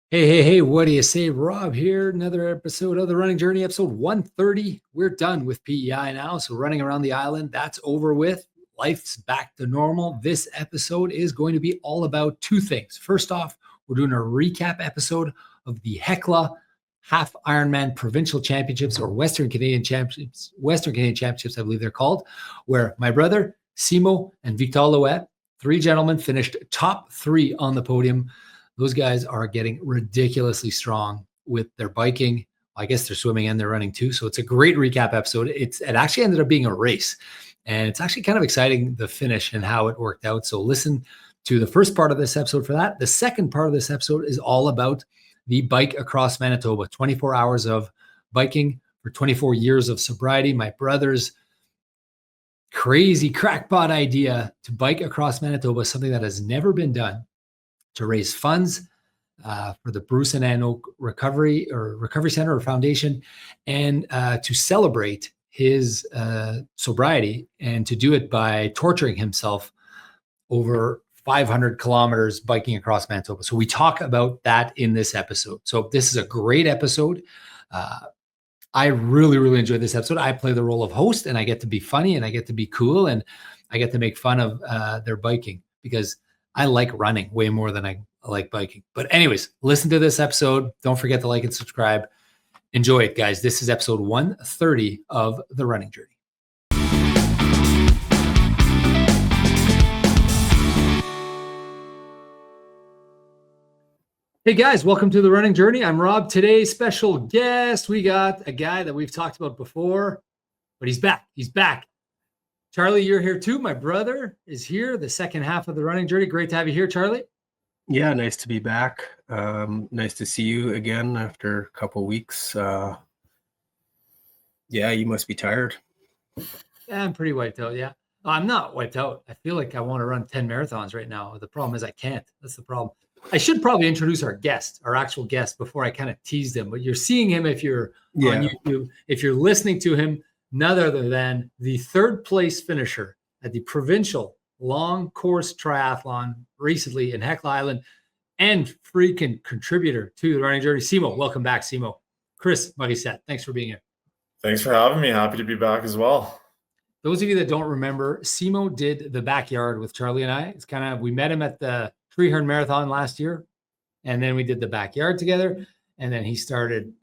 Hey, what do you say? Rob here. Another episode of the Running Journey, episode 130. We're done with PEI now. So, running around the island, that's over with. Life's back to normal. This episode is going to be all about two things. First off, we're doing a recap episode of the Hecla Half Ironman Provincial Championships or Western Canadian Championships, I believe they're called, where my brother, Simo, and Victor Louet, three gentlemen, finished top three on the podium. Those guys are getting ridiculously strong with their biking. I guess they're swimming and they're running too. So it's a great recap episode. It actually ended up being a race. And it's actually kind of exciting, the finish and how it worked out. So listen to the first part of this episode for that. The second part of this episode is all about the bike across Manitoba, 24 hours of biking for 24 years of sobriety. My brother's crazy crackpot idea to bike across Manitoba, something that has never been done, to raise funds for the Bruce and Ann Oak Recovery Center or Foundation, and to celebrate his sobriety, and to do it by torturing himself over 500 kilometers biking across Manitoba. So we talk about that in this episode. So this is a great episode. I really enjoyed this episode. I play the role of host, and I get to be funny, and I get to be cool, and I get to make fun of their biking, because I like running way more than I like biking. But anyways, listen to this episode. Don't forget to like and subscribe. Enjoy it, guys. This is episode 130 of The Running Journey. Hey guys, welcome to The Running Journey. I'm Rob. Today's special guest, we got a guy that we've talked about before, but he's back. He's back. Charlie, you're here too. My brother is here, the second half of The Running Journey. Great to have you here, Charlie. Yeah, nice to be back. Nice to see you again after a couple of weeks. Yeah, you must be tired. Yeah, I'm pretty wiped out, yeah. I'm not wiped out. I feel like I want to run 10 marathons right now. The problem is I can't. That's the problem. I should probably introduce our actual guest, before I kind of teased him. But you're seeing him if you're on YouTube. If you're listening to him, none other than the third place finisher at the Provincial Long Course Triathlon recently in Hecla Island, and freaking contributor to The Running Journey, Simo. Welcome back, Simo. Chris Morissette, thanks for being here. Thanks for having me. Happy to be back as well. Those of you that don't remember, Simo did the backyard with Charlie and I. It's kind of, we met him at the Treehorn Marathon last year, and then we did the backyard together, and then he started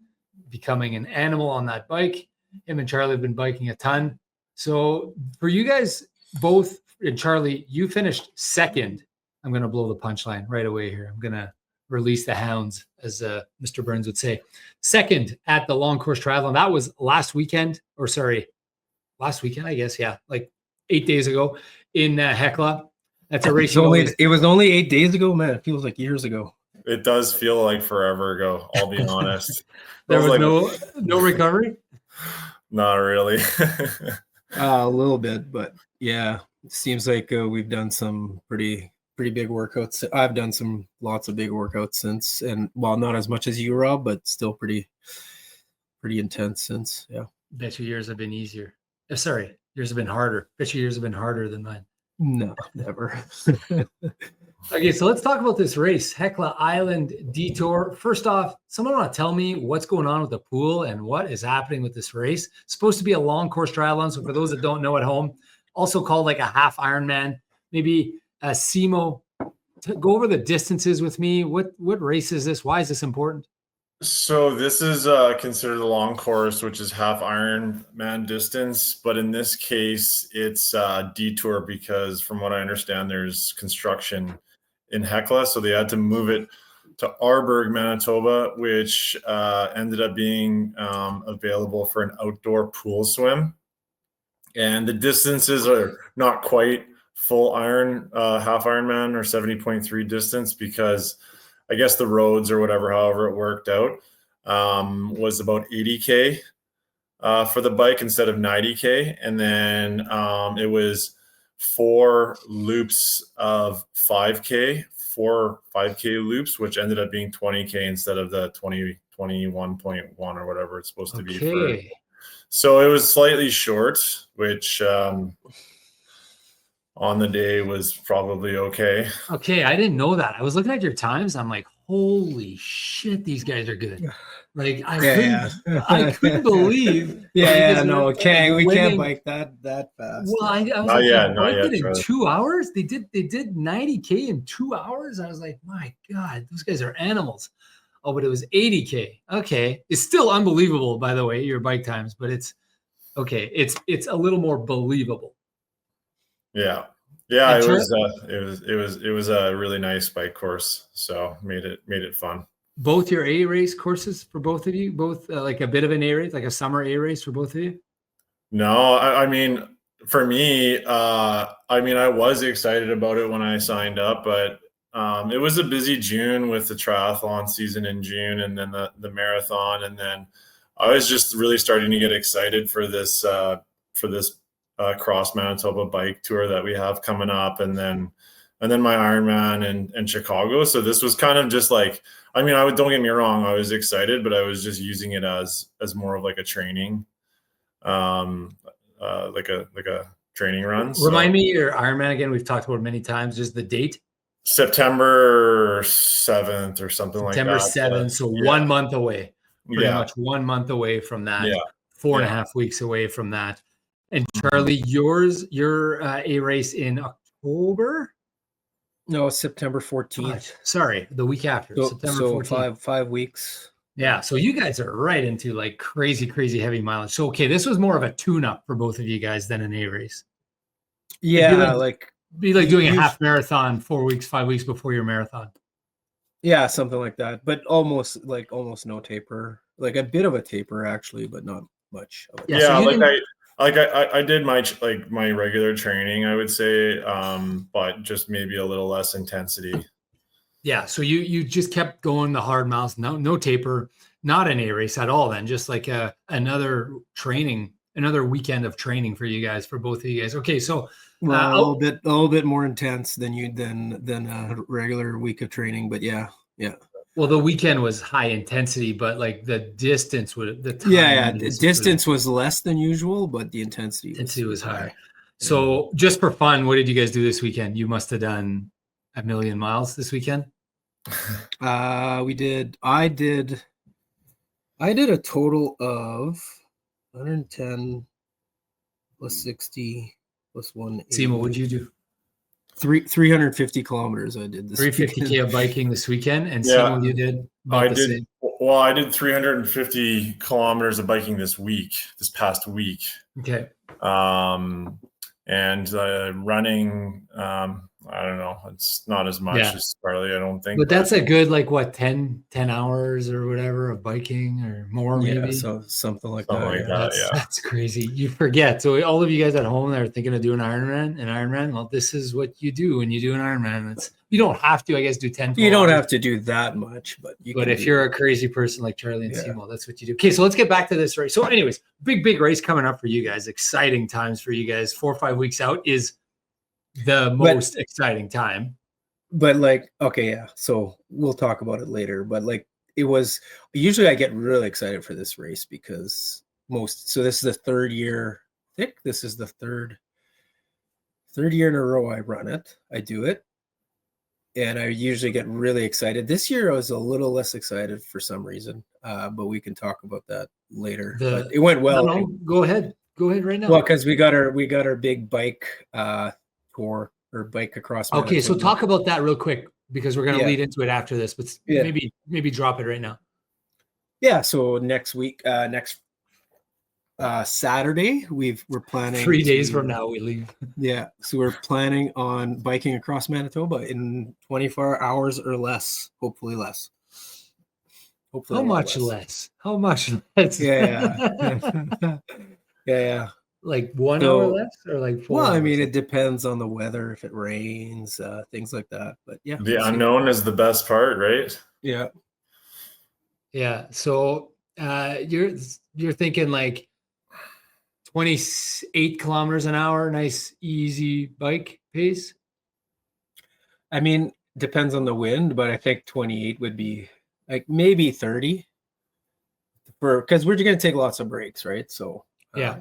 becoming an animal on that bike. Him and Charlie have been biking a ton. So for you guys both, and Charlie, you finished second. I'm going to blow the punchline right away here. I'm going to release the hounds, as Mr. Burns would say. Second at the Long Course Triathlon. That was last weekend, I guess. Yeah, like 8 days ago in Hecla. That's a race. It was only 8 days ago, man. It feels like years ago. It does feel like forever ago, I'll be honest. There was like, no recovery? Not really. A little bit, but yeah, it seems like we've done some pretty big workouts. I've done lots of big workouts since, and well, not as much as you, Rob, but still pretty intense since. Yeah. Bet your years have been easier. Yours have been harder. Bet your years have been harder than mine. No, never. Okay, so let's talk about this race, Hecla Island Detour. First off, someone want to tell me what's going on with the pool and what is happening with this race? It's supposed to be a long course triathlon. So for those that don't know at home, also called like a half Ironman, maybe a Simo, go over the distances with me. What race is this? Why is this important? So this is considered a long course, which is half Ironman distance. But in this case, it's detour because from what I understand, there's construction in Hecla. So they had to move it to Arborg, Manitoba, which ended up being available for an outdoor pool swim. And the distances are not quite full iron, half Ironman or 70.3 distance, because I guess the roads or whatever, however it worked out, was about 80K for the bike instead of 90K. And then it was 4 loops of 5K, 4 5K loops, which ended up being 20K instead of the 21.1 or whatever it's supposed to be. So it was slightly short, which on the day was probably okay. Okay, I didn't know that. I was looking at your times. I'm like, holy shit, these guys are good. Like I couldn't believe. No, we can't bike that fast. Well, I was Not like, yet, you not biked yet, it in Charlie. 2 hours. They did 90K in 2 hours. I was like, my God, those guys are animals. Oh, but it was 80K. Okay, it's still unbelievable, by the way, your bike times, but it's okay. It's a little more believable. Yeah, And it was a really nice bike course, so made it fun. both your A race courses for both of you, both like a bit of an A race, like a summer A race for both of you. No, I mean, for me, I mean, I was excited about it when I signed up, but it was a busy June with the triathlon season in June, and then the marathon, and then I was just really starting to get excited for this cross Manitoba bike tour that we have coming up, and then my Ironman in Chicago. So this was kind of just like, I mean, don't get me wrong, I was excited, but I was just using it as more of like a training, like a training run. So Remind me your Ironman again. We've talked about it many times. Just the date. September 7th or something September like that. 7th. So yeah. 1 month away. Pretty Yeah. much 1 month away from that. Yeah. 4.5 weeks away from that. And Charlie, your a race in October? No, September 14th. Sorry, the week after. September 14th. 5 weeks. Yeah, so you guys are right into like crazy heavy mileage. So okay, this was more of a tune-up for both of you guys than an A race. Yeah, be like doing a half marathon 4 weeks, 5 weeks before your marathon. Yeah, something like that. But almost no taper. Like a bit of a taper actually, but not much. Yeah, so I did my regular training, I would say, but just maybe a little less intensity. Yeah, so you just kept going the hard miles, no taper, not an A race at all. Then just like another weekend of training for you guys, for both of you guys. Okay, so a little bit more intense than a regular week of training, but yeah. Well, the weekend was high intensity, but like the distance would the distance was less than usual, but the intensity was higher. So just for fun, what did you guys do this weekend? You must have done 1,000,000 miles this weekend. I did a total of 110 plus 60 plus 180. Simo, what'd you do? 350 kilometers I did this 350K of biking this weekend. And Simo, you did I did 350 kilometers of biking this past week. Okay. And running, I don't know, it's not as much as Charlie, I don't think. But that's a good, like, what, 10 hours or whatever of biking or more, maybe? So something like that. That's crazy. You forget. So all of you guys at home that are thinking of doing Ironman, well, this is what you do when you do an Ironman. You don't have to, I guess, do 10. You don't have to do that much, but if you're a crazy person like Charlie and Simo, that's what you do. Okay, so let's get back to this race. So anyways, big race coming up for you guys. Exciting times for you guys. 4 or 5 weeks out is the most exciting time. But so we'll talk about it later. But usually I get really excited for this race because this is the third year. I think this is the third year in a row I run it. I do it. And I usually get really excited. This year I was a little less excited for some reason, but we can talk about that later. But it went well. No, go ahead right now. Well, because we got our big bike tour or bike across. Okay, so talk about that real quick because we're going to lead into it after this. But maybe drop it right now. Yeah. So next week, next Saturday, we're planning 3 days from now we leave. Yeah, so we're planning on biking across Manitoba in 24 hours or less, hopefully less. How much less? Yeah. Like 1 hour less or like 4 well hours? I mean, it depends on the weather, if it rains, things like that, but yeah, the unknown is the best part, right? Yeah. So you're thinking like 28 kilometers an hour, nice easy bike pace. I mean, depends on the wind, but I think 28 would be like maybe 30 because we're going to take lots of breaks, right? So I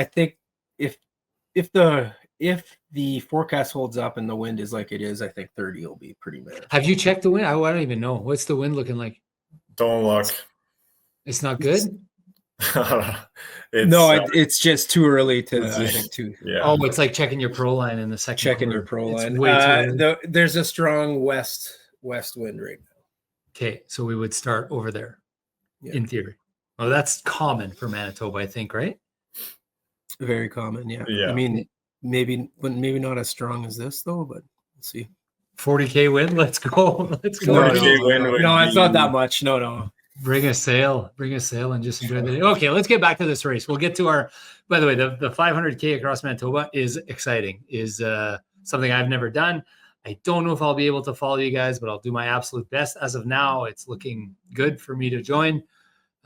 think if if the forecast holds up and the wind is like it is, I think 30 will be pretty manageable. Have you checked the wind? I don't even know. What's the wind looking like? Don't look. It's not good. It's just too early to. It's I just- think too. Yeah. Oh, it's like checking your pro line in the second. Checking quarter. your pro It's line. way too early. There's a strong west wind right now. Okay, so we would start over there, Yeah. in theory. Oh, that's common for Manitoba, I think, right? Very common. Yeah. Yeah. I mean, maybe not as strong as this though, but we'll see. 40K wind. Let's go. Let's go. 40K wind would No, it's not be- that much. No. Bring a sail, and just enjoy the day. Okay, let's get back to this race. We'll get to our, by the way, the 500K across Manitoba is exciting, is something I've never done. I don't know if I'll be able to follow you guys, but I'll do my absolute best. As of now, it's looking good for me to join.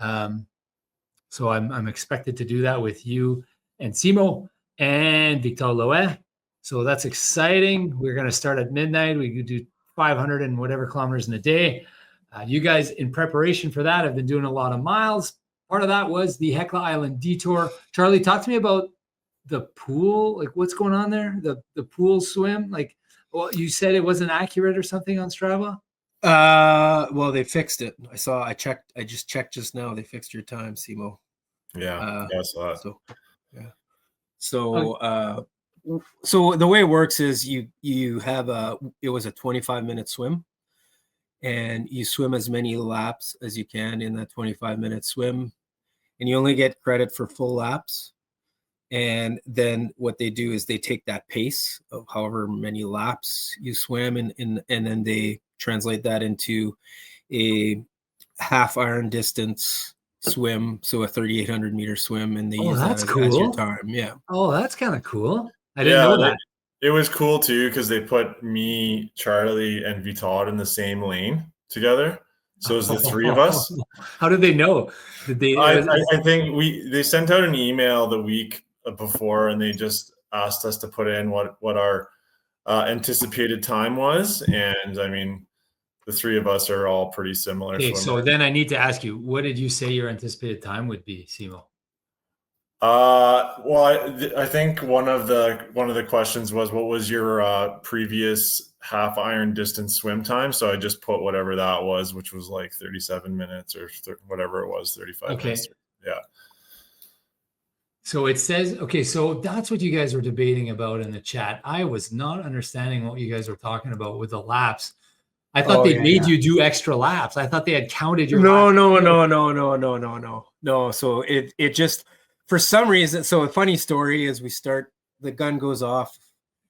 So I'm expected to do that with you and Simo and Victor Loe. So that's exciting. We're going to start at midnight. We could do 500 and whatever kilometers in a day. You guys, in preparation for that, have been doing a lot of miles. Part of that was the Hecla Island detour. Charlie, talk to me about the pool. Like, what's going on there? The pool swim. Like, well, you said it wasn't accurate or something on Strava. Well, they fixed it. I checked. I just checked just now. They fixed your time, Simo. Yeah. That's that. So, yeah. So the way it works is you have it was a 25-minute swim, and you swim as many laps as you can in that 25-minute swim, and you only get credit for full laps. And then what they do is they take that pace of however many laps you swim, and then they translate that into a half iron distance swim, so a 3,800 meter swim, and they use that as your time. Yeah. Oh, that's kind of cool. I didn't know that. It was cool too because they put me, Charlie, and Vitod in the same lane together. So it was the three of us. How did they know? Did they? I think they sent out an email the week before, and they just asked us to put in what our anticipated time was, and I mean, the three of us are all pretty similar. Okay, so then I need to ask you, what did you say your anticipated time would be, Simo? Well, I think one of the questions was, what was your previous half iron distance swim time? So I just put whatever that was, which was like 37 minutes or whatever it was, 35 minutes. Yeah. So it says, okay, so that's what you guys were debating about in the chat. I was not understanding what you guys were talking about with the laps. I thought they made you do extra laps. I thought they had counted your laps. No. So it just, for some reason, so a funny story is the gun goes off.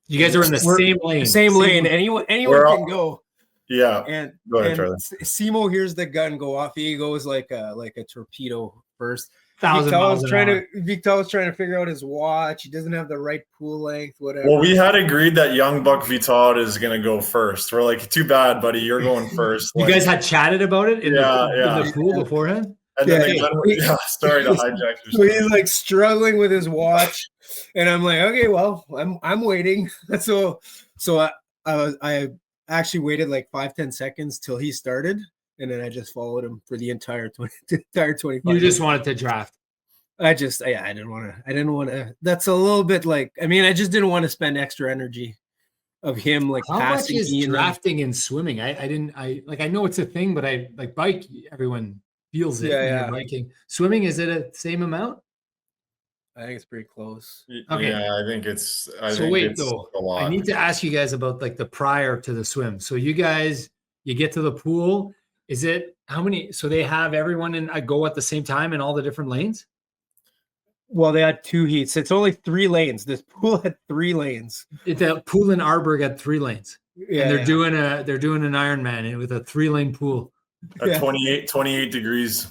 You guys are in the same lane. Same lane. Anyone can go. Yeah. And go ahead, Charlie. Simo hears the gun go off. He goes like a torpedo first. 1,000 miles an hour. Victor was trying to figure out his watch. He doesn't have the right pool length, whatever. Well, we had agreed that young buck Vitod is going to go first. We're like, too bad, buddy. You're going first. You guys had chatted about it in the pool Yeah. beforehand? And then sorry to hijack your So he's like struggling with his watch, and I'm like, okay, well, I'm waiting. So I actually waited like 5-10 seconds till he started, and then I just followed him for the entire 25. You just wanted to draft. I didn't want to. That's a little bit like, I mean, I just didn't want to spend extra energy of him like How passing. much is drafting and swimming? I know it's a thing, but I like bike. Everyone feels it. Yeah. Biking, swimming, is it a same amount? I think it's pretty close. Okay. Yeah, I think it's. A lot. I need to ask you guys about like the prior to the swim. So you guys, you get to the pool. Is it how many? So they have everyone in a go at the same time in all the different lanes? Well, they had 2 heats. It's only 3 lanes. This pool had 3 lanes. The pool in Arborg had 3 lanes. Yeah, and they're doing an Ironman with a 3-lane pool. At 28 degrees.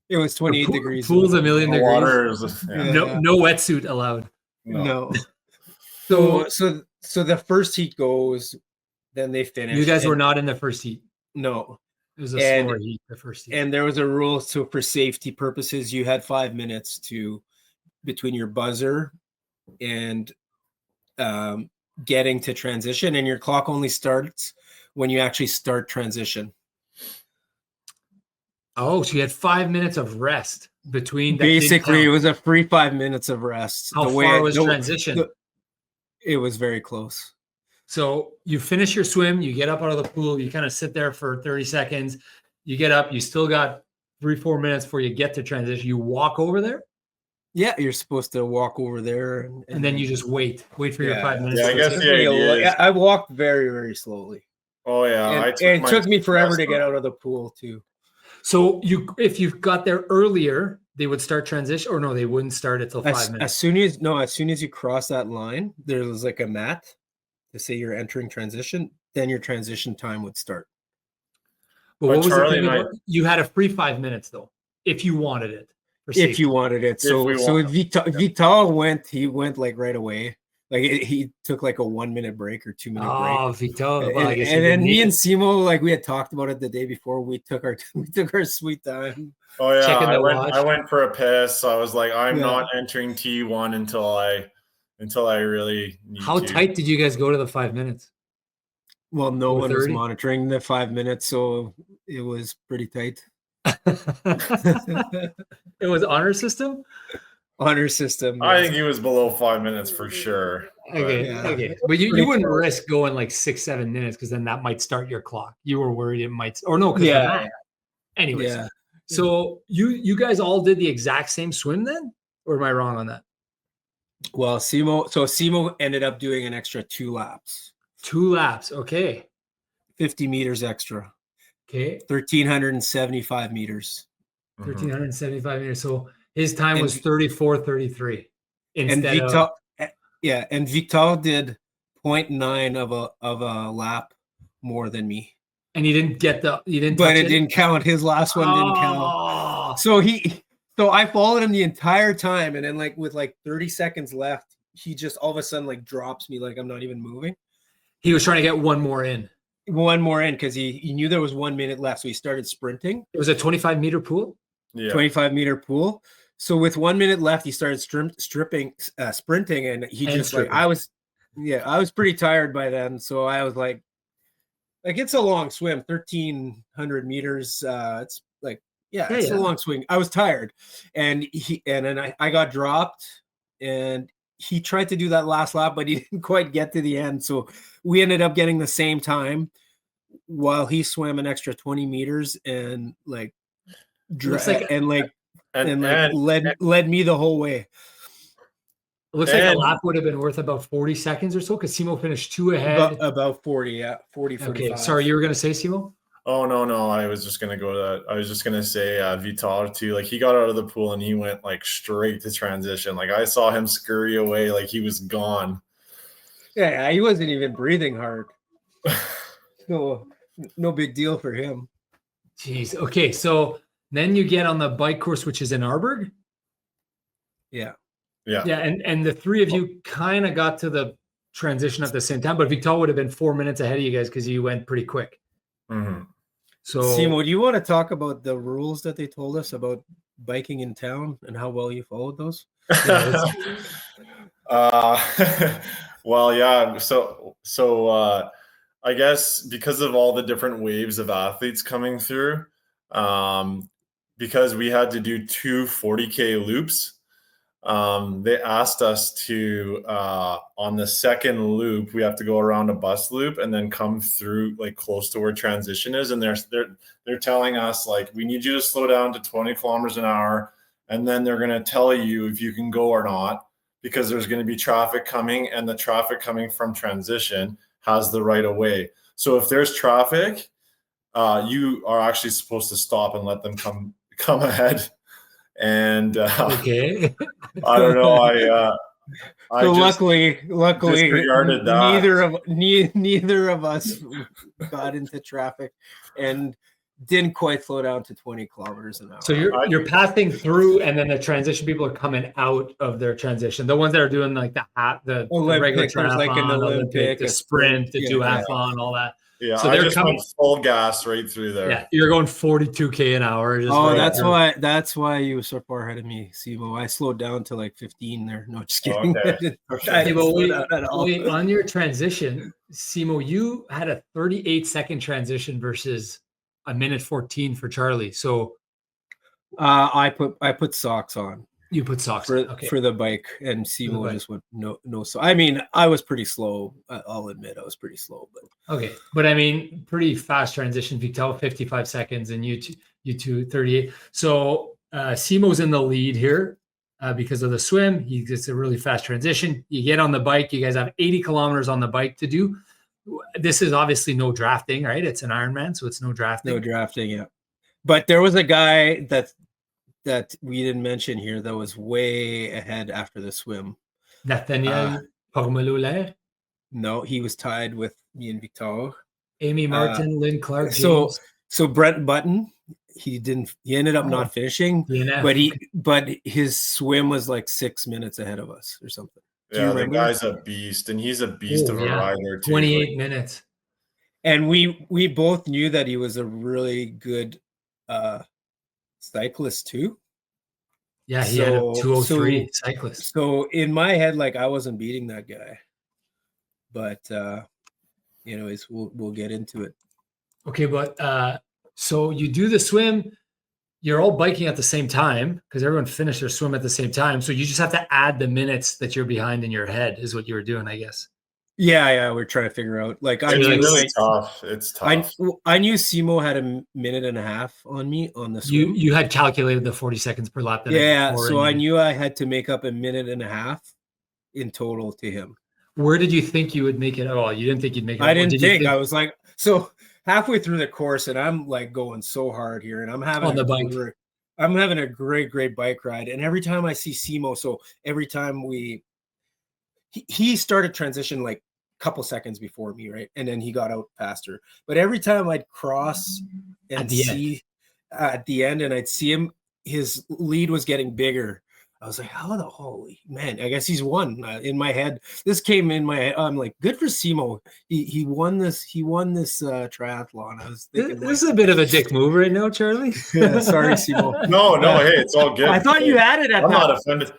It was 28 degrees. Pool's a million degrees. Water No wetsuit allowed. No. So the first heat goes, then they finish. You guys were not in the first heat. No. It was a slower heat, the first heat. And there was a rule, so for safety purposes, you had 5 minutes between your buzzer and getting to transition, and your clock only starts when you actually start transition. Oh, so you had 5 minutes of rest between. Basically, it was a free 5 minutes of rest. How far was transition? It was very close. So you finish your swim, you get up out of the pool, you kind of sit there for 30 seconds, you get up, you still got 3-4 minutes before you get to transition. You walk over there. Yeah, you're supposed to walk over there, And then you just wait for your Yeah. 5 minutes. Yeah, I guess Took the me a idea lo- is- I walked very, very slowly. Oh yeah, And it took me forever to get out of the pool too. So if you got there earlier, they would start transition, or no, they wouldn't start until 5 minutes. As soon as you cross that line, there was like a mat to say you're entering transition. Then your transition time would start. But what was Charlie the thing and I- about, you had a free 5 minutes though, if you wanted it. for If safety. you wanted it, so Vital went like right away. Like he took like a 1 minute break or 2 minute break. Oh, Vito. Well, I guess And you then didn't me need and it. Simo, like we had talked about it the day before. We took our sweet time. Oh yeah, Checking the watch. I went for a piss. So I was like, I'm Yeah. not entering T1 until I really need How to. tight did you guys go to the 5 minutes? Well, no one was 4:30? monitoring the 5 minutes, so it was pretty tight. It was honor system. Honor system. I think he was below 5 minutes for sure. Okay, Yeah. okay, but you Pretty wouldn't close. risk going like 6-7 minutes because then that might start your clock. You were worried it might, or no? 'Cause Yeah. Anyways, Yeah. so you guys all did the exact same swim then, or am I wrong on that? Well, Simo ended up doing an extra 2 laps, 2 laps. Okay. 50 meters extra, Okay. 1,375 meters. Mhm. 1,375 meters. So his time And- was 34:33 And instead of. Vital did 0.9 of a lap more than me. And you didn't get the. You didn't. But touch it didn't count. His last one didn't count. Oh. So I followed him the entire time, and then like with like 30 seconds left, he just all of a sudden like drops me like I'm not even moving. He was trying to get one more in. One more in because he knew there was 1 minute left, so he started sprinting. It was a 25-meter pool. Yeah. 25-meter pool. So with 1 minute left, he started sprinting, and he And just stripping. I was pretty tired by then, so I was like it's a long swim, 1,300 meters. It's like it's a long swing. I was tired, and then I got dropped, and he tried to do that last lap, but he didn't quite get to the end. So we ended up getting the same time while he swam an extra 20 meters and like Looks like- led me the whole way. It looks like a And- lap would have been worth about 40 seconds or so because Simo finished 2 ahead. About 40, 45. Okay, sorry, you were going to say, Simo? Oh no, I was just gonna go to that. I was just gonna say Vital too. Like he got out of the pool and he went like straight to transition. Like I saw him scurry away like he was gone. Yeah, he wasn't even breathing hard. No big deal for him. Jeez. Okay, so then you get on the bike course, which is in Arborg. Yeah. Yeah. Yeah, and the three of you kind of got to the transition at the same time, but Vital would have been 4 minutes ahead of you guys because you went pretty quick. Mhm. So Simo, do you want to talk about the rules that they told us about biking in town and how well you followed those? Well, yeah. So I guess because of all the different waves of athletes coming through, because we had to do 2 40K loops, they asked us to on the second loop we have to go around a bus loop and then come through like close to where transition is, and they're telling us like we need you to slow down to 20 kilometers an hour, and then they're going to tell you if you can go or not, because there's going to be traffic coming, and the traffic coming from transition has the right of way. So if there's traffic, you are actually supposed to stop and let them come ahead. And okay. I don't know. I So just luckily, disregarded that. neither of us got into traffic and didn't quite slow down to 20 kilometers an hour. So you're passing through, and then the transition people are coming out of their transition. The ones that are doing like the regular Olympic, there's triathlon, like an Olympic, the a sprint, the yeah, duathlon, all that. Yeah, So I they're just coming- went full gas right through there. Yeah, you're going 42K an hour. Just right that's there. that's why you were so far ahead of me, Simo. I slowed down to like 15 there. No, just kidding. Okay. I Hey, didn't but slow wait, down at all. wait, on your transition, Simo, you had a 38-second transition versus a minute 14 for Charlie. So I put socks on. You put socks on. Okay. for the bike, and Simo just went no. So I mean, I was pretty slow. I'll admit I was pretty slow, but okay. But I mean, pretty fast transition. Vital 55 seconds, and you two 38. So Simo's in the lead here because of the swim. He gets a really fast transition. You get on the bike. You guys have 80 kilometers on the bike to do. This is obviously no drafting, right? It's an Ironman, so it's no drafting. No drafting, yeah. But there was a guy that we didn't mention here that was way ahead after the swim. Nathaniel Pormelouler. No, he was tied with me and Victor. Amy Martin, Lynn Clark, James. So Brent Button, he ended up not finishing, DNF. but his swim was like 6 minutes ahead of us or something. Yeah, the guy's a beast, and he's a beast of a rider too. 28 minutes. And we both knew that he was a really good cyclist too. Yeah, he had a 203 cyclist. So in my head, like, I wasn't beating that guy. But anyways, we'll get into it. Okay, but so you do the swim, you're all biking at the same time because everyone finished their swim at the same time. So you just have to add the minutes that you're behind in your head is what you were doing, I guess. Yeah, we're trying to figure out. Like, it's really tough. It's tough. I knew Simo had a minute and a half on me on the swim. You had calculated the 40 seconds per lap. So I knew I had to make up a minute and a half in total to him. Where did you think you would make it at all? You didn't think you'd make it? I didn't think. I was like, so halfway through the course, and I'm like going so hard here, and I'm having I'm having a great bike ride. And every time I see Simo, so every time he started transition like a couple seconds before me, right? And then he got out faster. But every time I'd cross and at the end, and I'd see him, his lead was getting bigger. I was like, how the holy man, I guess he's won. In my head, this came in my head. I'm like, good for Simo. He won this triathlon. I was thinking this is a bit of a dick move right now, Charlie. Yeah, sorry, Simo. No, hey, it's all good. I thought you had it at I'm not offended.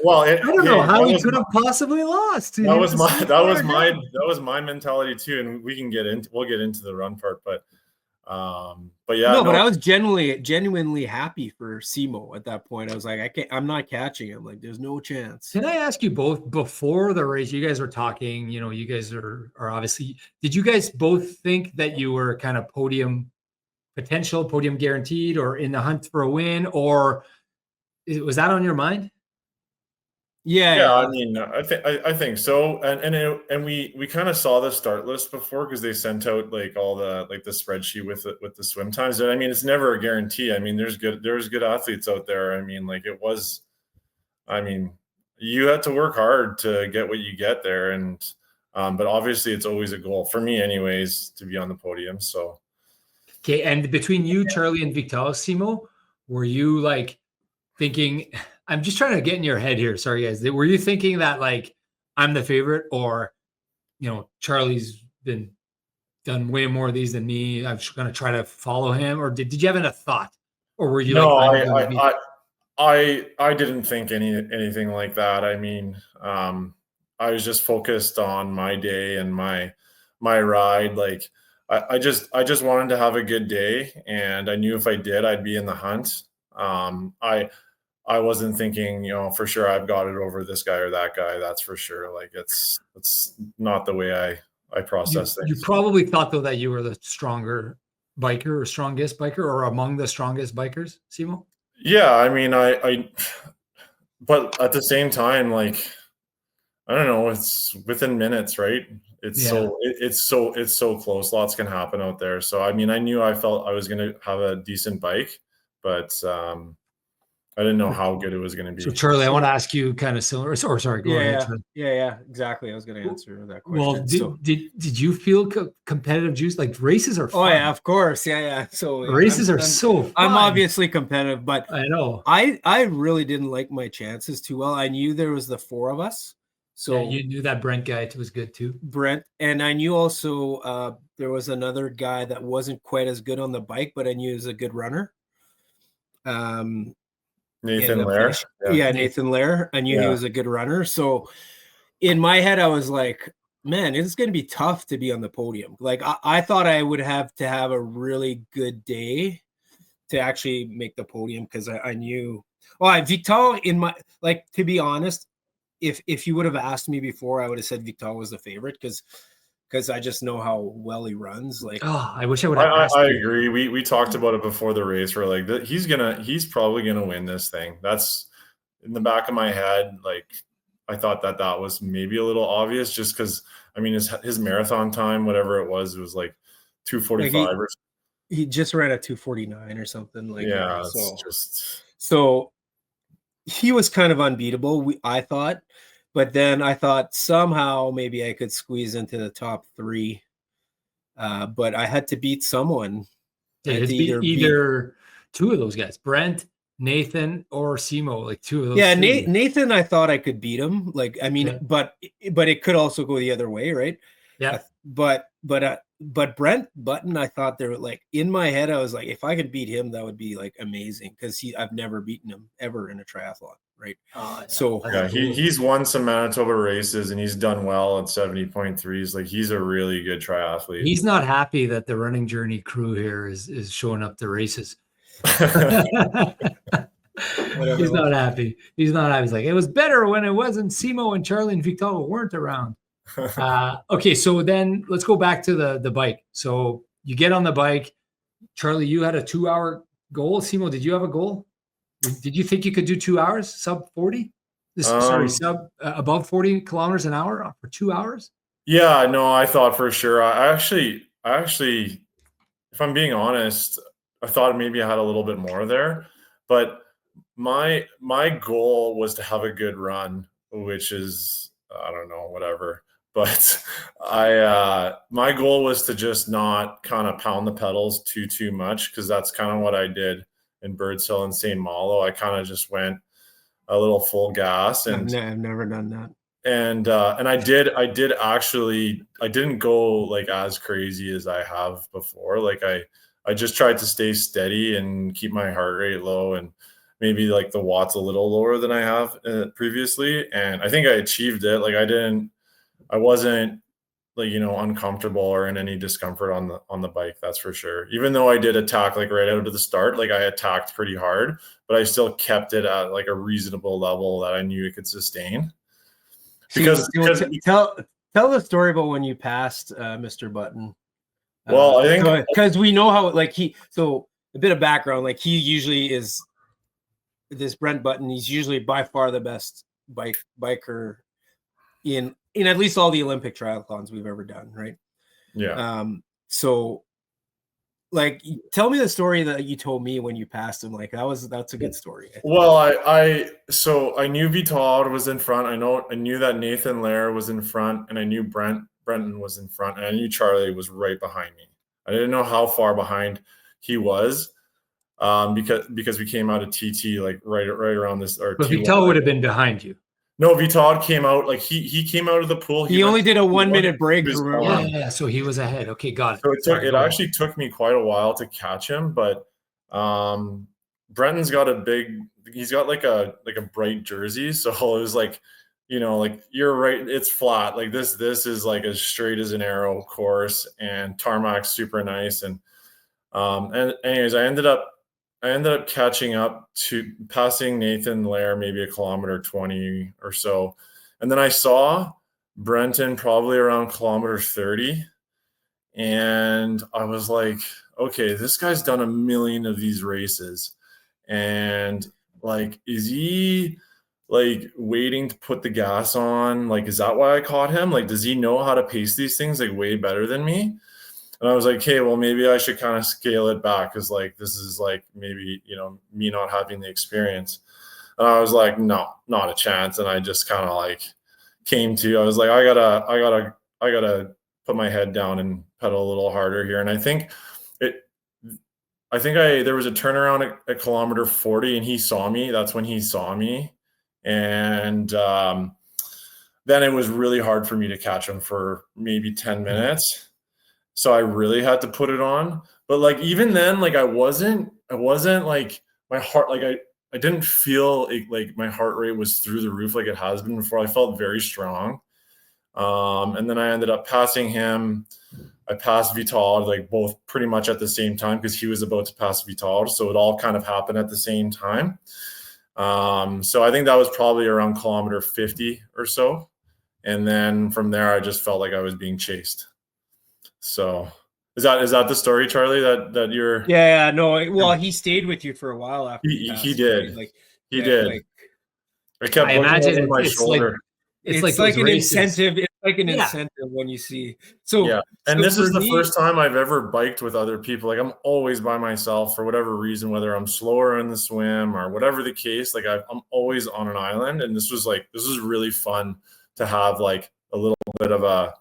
Well, I don't know how he could have possibly lost. That was my mentality too, and we'll get into the run part, but yeah. But I was genuinely happy for Simo at that point. I was like, I'm not catching him. Like, there's no chance. Can I ask you both, before the race, you guys were talking, you guys are obviously, did you guys both think that you were kind of podium guaranteed, or in the hunt for a win, or was that on your mind? Yeah. I mean, I think so, and we kind of saw the start list before because they sent out like all the spreadsheet with the swim times. And I mean, it's never a guarantee. I mean, there's good athletes out there. I mean, like you had to work hard to get what you get there, and but obviously it's always a goal for me, anyways, to be on the podium. So okay, and between you, Charlie, and Victor, Simo, were you like thinking? I'm just trying to get in your head here. Sorry, guys. Were you thinking that like I'm the favorite, or Charlie's done way more of these than me, I'm just going to try to follow him? Or did you have a thought, or were you? No, I didn't think anything like that. I mean, I was just focused on my day and my ride. Like I just wanted to have a good day, and I knew if I did, I'd be in the hunt. I wasn't thinking, for sure I've got it over this guy or that guy. That's for sure. Like it's not the way I process things. You probably thought though that you were the stronger biker or strongest biker, or among the strongest bikers, Simo? Yeah, I mean, but at the same time, like, I don't know, it's within minutes, right? It's so close. Lots can happen out there. So, I mean, I felt I was going to have a decent bike, but I didn't know how good it was going to be. So, Charlie, I want to ask you kind of similar. Or sorry, go ahead. Yeah, exactly. I was going to answer that question. Well, did you feel competitive juice? Like, races are fun. Oh yeah, of course. Yeah. So races are so fun. I'm obviously competitive, but I know I really didn't like my chances too well. I knew there was the four of us. So yeah, you knew that Brent guy was good too. Brent, and I knew also there was another guy that wasn't quite as good on the bike, but I knew he was a good runner. Nathan Lair. Yeah, Nathan Lair. I knew he was a good runner. So in my head, I was like, man, it's going to be tough to be on the podium. Like I thought I would have to have a really good day to actually make the podium, because I knew Well, Vital to be honest, if you would have asked me before, I would have said Vital was the favorite because I just know how well he runs. Like, Oh, I wish I would have asked I you. agree. We talked about it before the race. We're like, he's probably gonna win this thing. That's in the back of my head. Like, I thought that was maybe a little obvious, just because I mean his marathon time, whatever it was like 2:45 or he just ran at 2:49 or something like yeah. That. So he was kind of unbeatable, I thought, but then I thought somehow maybe I could squeeze into the top 3. But I had to beat someone. Yeah, it's either two of those guys, Brent, Nathan, or Simo, like two of those. Yeah, Nathan, I thought I could beat him. Like, I mean, but it could also go the other way, right? Yeah. But Brent Button, I thought they were like, in my head, I was like, if I could beat him, that would be like amazing, because I've never beaten him ever in a triathlon, right? Yeah. So yeah, he's won some Manitoba races and he's done well at 70.3s. Like, he's a really good triathlete. He's not happy that the Running Journey crew here is showing up to races. He's not happy. He's like, it was better when it wasn't Simo and Charlie and Victor weren't around. Okay, so then let's go back to the bike. So you get on the bike. Charlie, you had a 2-hour goal. Simo, did you have a goal? Did you think you could do 2 hours, sub 40? Above 40 kilometers an hour for 2 hours? Yeah, no, I thought for sure. I actually, if I'm being honest, I thought maybe I had a little bit more there, but my goal was to have a good run, which is, I don't know, whatever. But my goal was to just not kind of pound the pedals too much, because that's kind of what I did in Birds Hill and St. Malo. I kind of just went a little full gas, and I've never done that. And I did actually, I didn't go like as crazy as I have before. Like, I just tried to stay steady and keep my heart rate low, and maybe like the watts a little lower than I have previously. And I think I achieved it. Like, I wasn't like, uncomfortable or in any discomfort on the bike. That's for sure. Even though I did attack like right out of the start, like I attacked pretty hard, but I still kept it at like a reasonable level that I knew it could sustain. Because tell the story about when you passed Mr. Button. Well, I think because we know how, like, so a bit of background, like, he usually is this Brent Button. He's usually by far the best biker in at least all the Olympic triathlons we've ever done, right? Yeah. So, like, tell me the story that you told me when you passed him. Like, that's a good story. Well, I knew Vital was in front. I knew that Nathan Lair was in front, and I knew Brenton was in front, and I knew Charlie was right behind me. I didn't know how far behind he was, because we came out of TT like right around this. Or but Vital would have been behind you. No, Vital came out, like he came out of the pool. He only did a 1 minute break. Yeah, so he was ahead. Okay, got it. So it actually took me quite a while to catch him, but Brenton's got he's got like a bright jersey, so it was like, like, you're right, it's flat. Like, this is like as straight as an arrow course, and tarmac's super nice, and anyways, I ended up catching up to passing Nathan Lair maybe 1.20 kilometers or so. And then I saw Brenton probably around 30 kilometers. And I was like, okay, this guy's done a million of these races. And like, is he like waiting to put the gas on? Like, is that why I caught him? Like, does he know how to pace these things like way better than me? And I was like, hey, well, maybe I should kind of scale it back, because like, this is like maybe, me not having the experience. And I was like, no, not a chance. And I just kind of like I was like, I gotta put my head down and pedal a little harder here. And I think there was a turnaround at kilometer 40, and he saw me. That's when he saw me. And then it was really hard for me to catch him for maybe 10 minutes. So I really had to put it on. But like, even then, like, I wasn't like, my heart, like, I didn't feel like my heart rate was through the roof like it has been before. I felt very strong. And then I ended up passing him. I passed Vital, like, both pretty much at the same time, because he was about to pass Vital. So it all kind of happened at the same time. So I think that was probably around kilometer 50 or so. And then from there, I just felt like I was being chased. So is that the story, Charlie, that you're? Yeah, no. Well, he stayed with you for a while after He passed, did. right? Like, He yeah, did. like I kept I looking imagine over my it's shoulder. it's it's like like an races. incentive. It's like an Yeah. incentive when you see. So Yeah. And so this is for the me- first time I've ever biked with other people. Like I'm always by myself for whatever reason, whether I'm slower in the swim or whatever the case. Like I'm always on an island, and this was really fun to have like a little bit of a.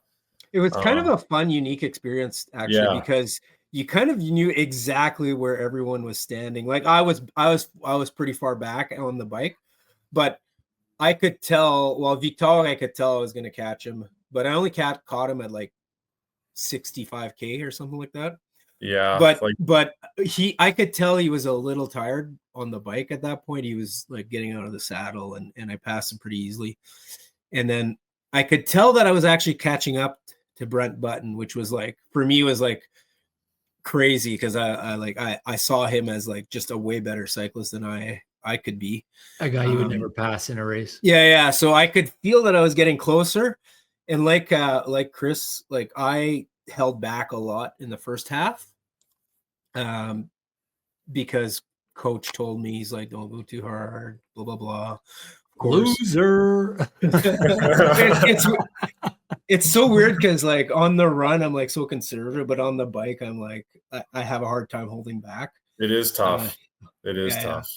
It was kind of a fun, unique experience, actually, Yeah. because you kind of knew exactly where everyone was standing. Like I was pretty far back on the bike, but I could tell. Well, Victor, I could tell I was going to catch him, but I only caught him at like 65K or something like that. Yeah. But I could tell he was a little tired on the bike at that point. He was like getting out of the saddle, and I passed him pretty easily. And then I could tell that I was actually catching up to Brent Button, which was like, for me, was like crazy, because I saw him as like just a way better cyclist than I could be. A guy you would never pass in a race. Yeah. So I could feel that I was getting closer. And like Chris, like I held back a lot in the first half. Because coach told me, he's like, don't go too hard, blah, blah, blah. Of course. Loser. It's so weird, because like on the run, I'm like so conservative, but on the bike, I'm like, I have a hard time holding back. It is tough. It is tough.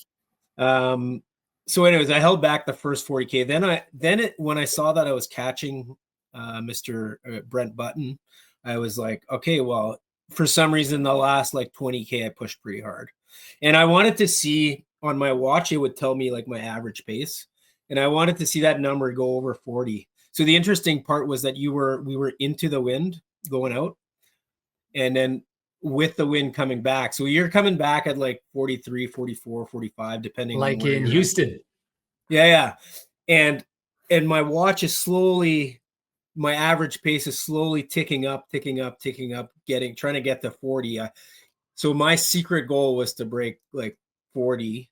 So anyways, I held back the first 40K. When I saw that I was catching Mr. Brent Button, I was like, okay, well, for some reason, the last like 20K, I pushed pretty hard. And I wanted to see on my watch, it would tell me like my average pace. And I wanted to see that number go over 40. So the interesting part was that we were into the wind going out, and then with the wind coming back. So you're coming back at like 43, 44, 45, depending like on where in you're Houston. at. Yeah. And my watch is slowly, my average pace is slowly ticking up, trying to get to 40. So my secret goal was to break like 40.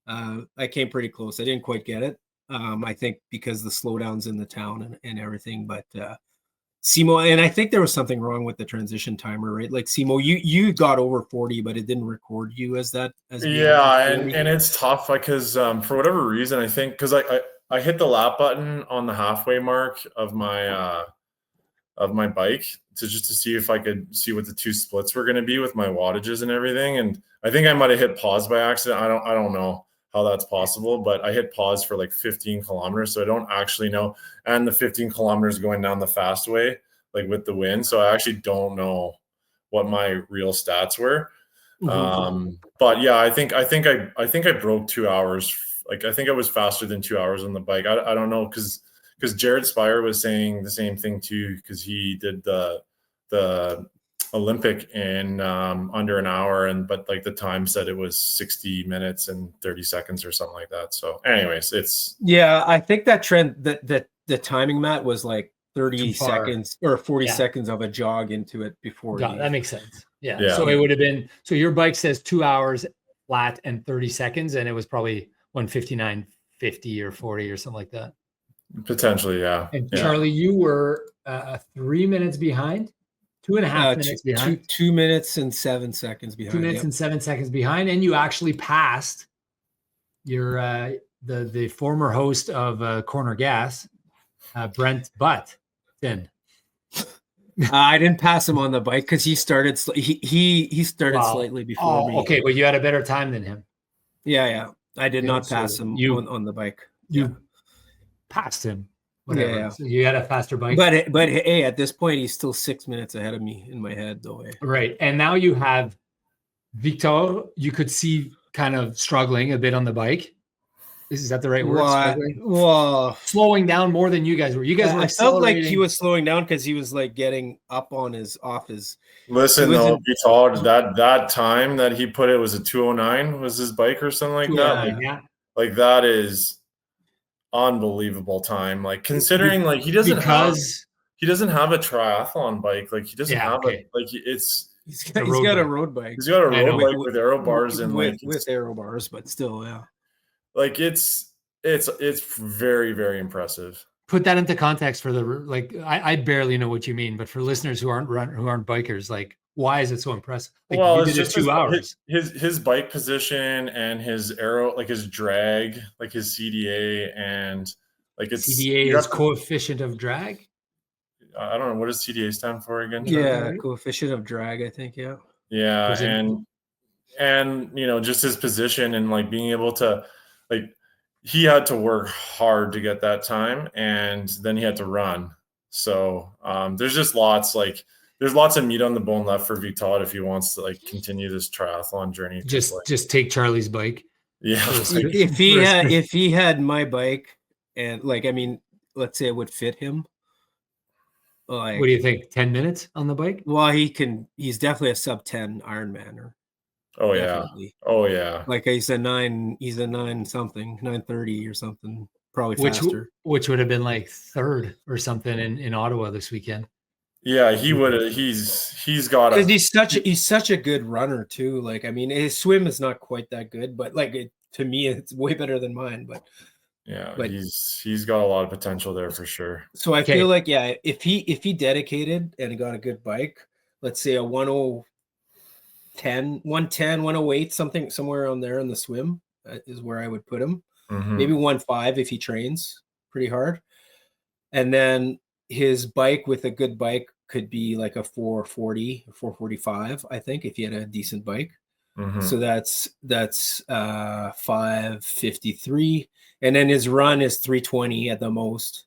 I came pretty close. I didn't quite get it. I think because the slowdowns in the town and everything, but Simo, and I think there was something wrong with the transition timer, right? Like Simo, you got over 40, but it didn't record you as that. And it's tough because for whatever reason, I think because I hit the lap button on the halfway mark of my bike to see if I could see what the two splits were going to be with my wattages and everything, and I think I might have hit pause by accident. I don't know how that's possible, but I hit pause for like 15 kilometers. So I don't actually know. And the 15 kilometers going down the fast way, like with the wind. So I actually don't know what my real stats were. But yeah, I think I broke 2 hours. Like, I think I was faster than 2 hours on the bike. I don't know. Cause Jared Spire was saying the same thing too. Cause he did the Olympic in under an hour, but like the time said it was 60 minutes and 30 seconds or something like that. So anyways, I think that trend, that the timing, Matt, was like 30 seconds or 40 seconds of a jog into it before. That makes sense. Yeah. So it would have been, so your bike says 2 hours flat and 30 seconds, and it was probably 1:59:50 or 40 or something like that. Potentially. Yeah. And Charlie, you were 3 minutes behind. 2.5 minutes behind. 2 minutes and 7 seconds behind. 2 minutes and 7 seconds behind, and you actually passed your the former host of Corner Gas, Brent Button. I didn't pass him on the bike because he started. He started slightly before me. Okay, but you had a better time than him. Yeah. I did not pass him on the bike. You passed him. Whatever. Yeah. So you had a faster bike. But hey, at this point, he's still 6 minutes ahead of me in my head, though. Right. And now you have Victor, you could see kind of struggling a bit on the bike. Is that the right word? Well, slowing down more than you guys were. You guys were. I felt like he was slowing down because he was like getting up on off his. Listen, though, Victor, that time that he put it was a 2:09 was his bike or something like that. Like that is unbelievable time, like considering like he doesn't have a triathlon bike, like he doesn't have he's got a road bike. He's got a road bike with aero bars and with aero bars, but still, Like it's very, very impressive. Put that into context for I barely know what you mean, but for listeners who aren't bikers, like, why is it so impressive? Like, Well, you it's did it just 2 hours. his bike position and his aero, like his drag, like his CDA, and like CDA you is have to, coefficient of drag. I don't know, what does CDA stand for again, Charlie? Yeah, right? coefficient of drag, I think. Yeah. Yeah, Was it- and just his position and like being able to, like, he had to work hard to get that time, and then he had to run. So there's just there's lots of meat on the bone left for Vital if he wants to like continue this triathlon journey. just take Charlie's bike. Yeah, If he had my bike, and like, I mean, let's say it would fit him. Like, What do you think? 10 minutes on the bike? well, he's definitely a sub 10 Ironman. oh yeah, Definitely. oh yeah. Like he's a 9 something, 9:30 or something, probably faster. Which would have been like third or something in Ottawa this weekend. Yeah, he would have. He's got Because a. he's such a good runner too. Like, I mean, his swim is not quite that good, but like to me, it's way better than mine. But he's got a lot of potential there for sure. so I feel like, yeah, if he dedicated and got a good bike, let's say a 110, 108, something somewhere around there in the swim is where I would put him. Mhm. Maybe 1.5 if he trains pretty hard, and then his bike with a good bike could be like a 440, 445, I think, if he had a decent bike. Mhm. So that's 553, and then his run is 320 at the most.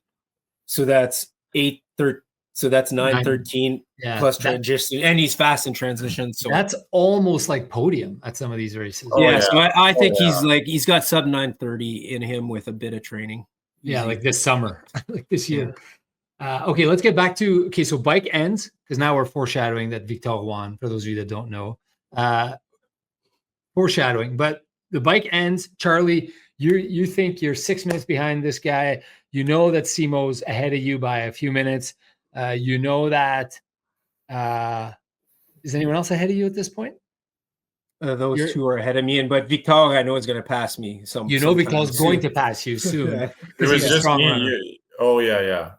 So that's 813. So that's 913 plus transition, and he's fast in transition. So that's almost like podium at some of these races. Oh, yeah. So I think he's got sub 930 in him with a bit of training. Yeah, like this summer, like this year. Okay, let's get back to so bike ends, because now we're foreshadowing that Victor won, for those of you that don't know. Foreshadowing, but the bike ends. Charlie, you think you're 6 minutes behind this guy. You know that Simo's ahead of you by a few minutes. You know that is anyone else ahead of you at this point? Those two are ahead of me, but Victor, I know, is going to pass me. Victor's going to pass you soon. It was just me. Oh yeah.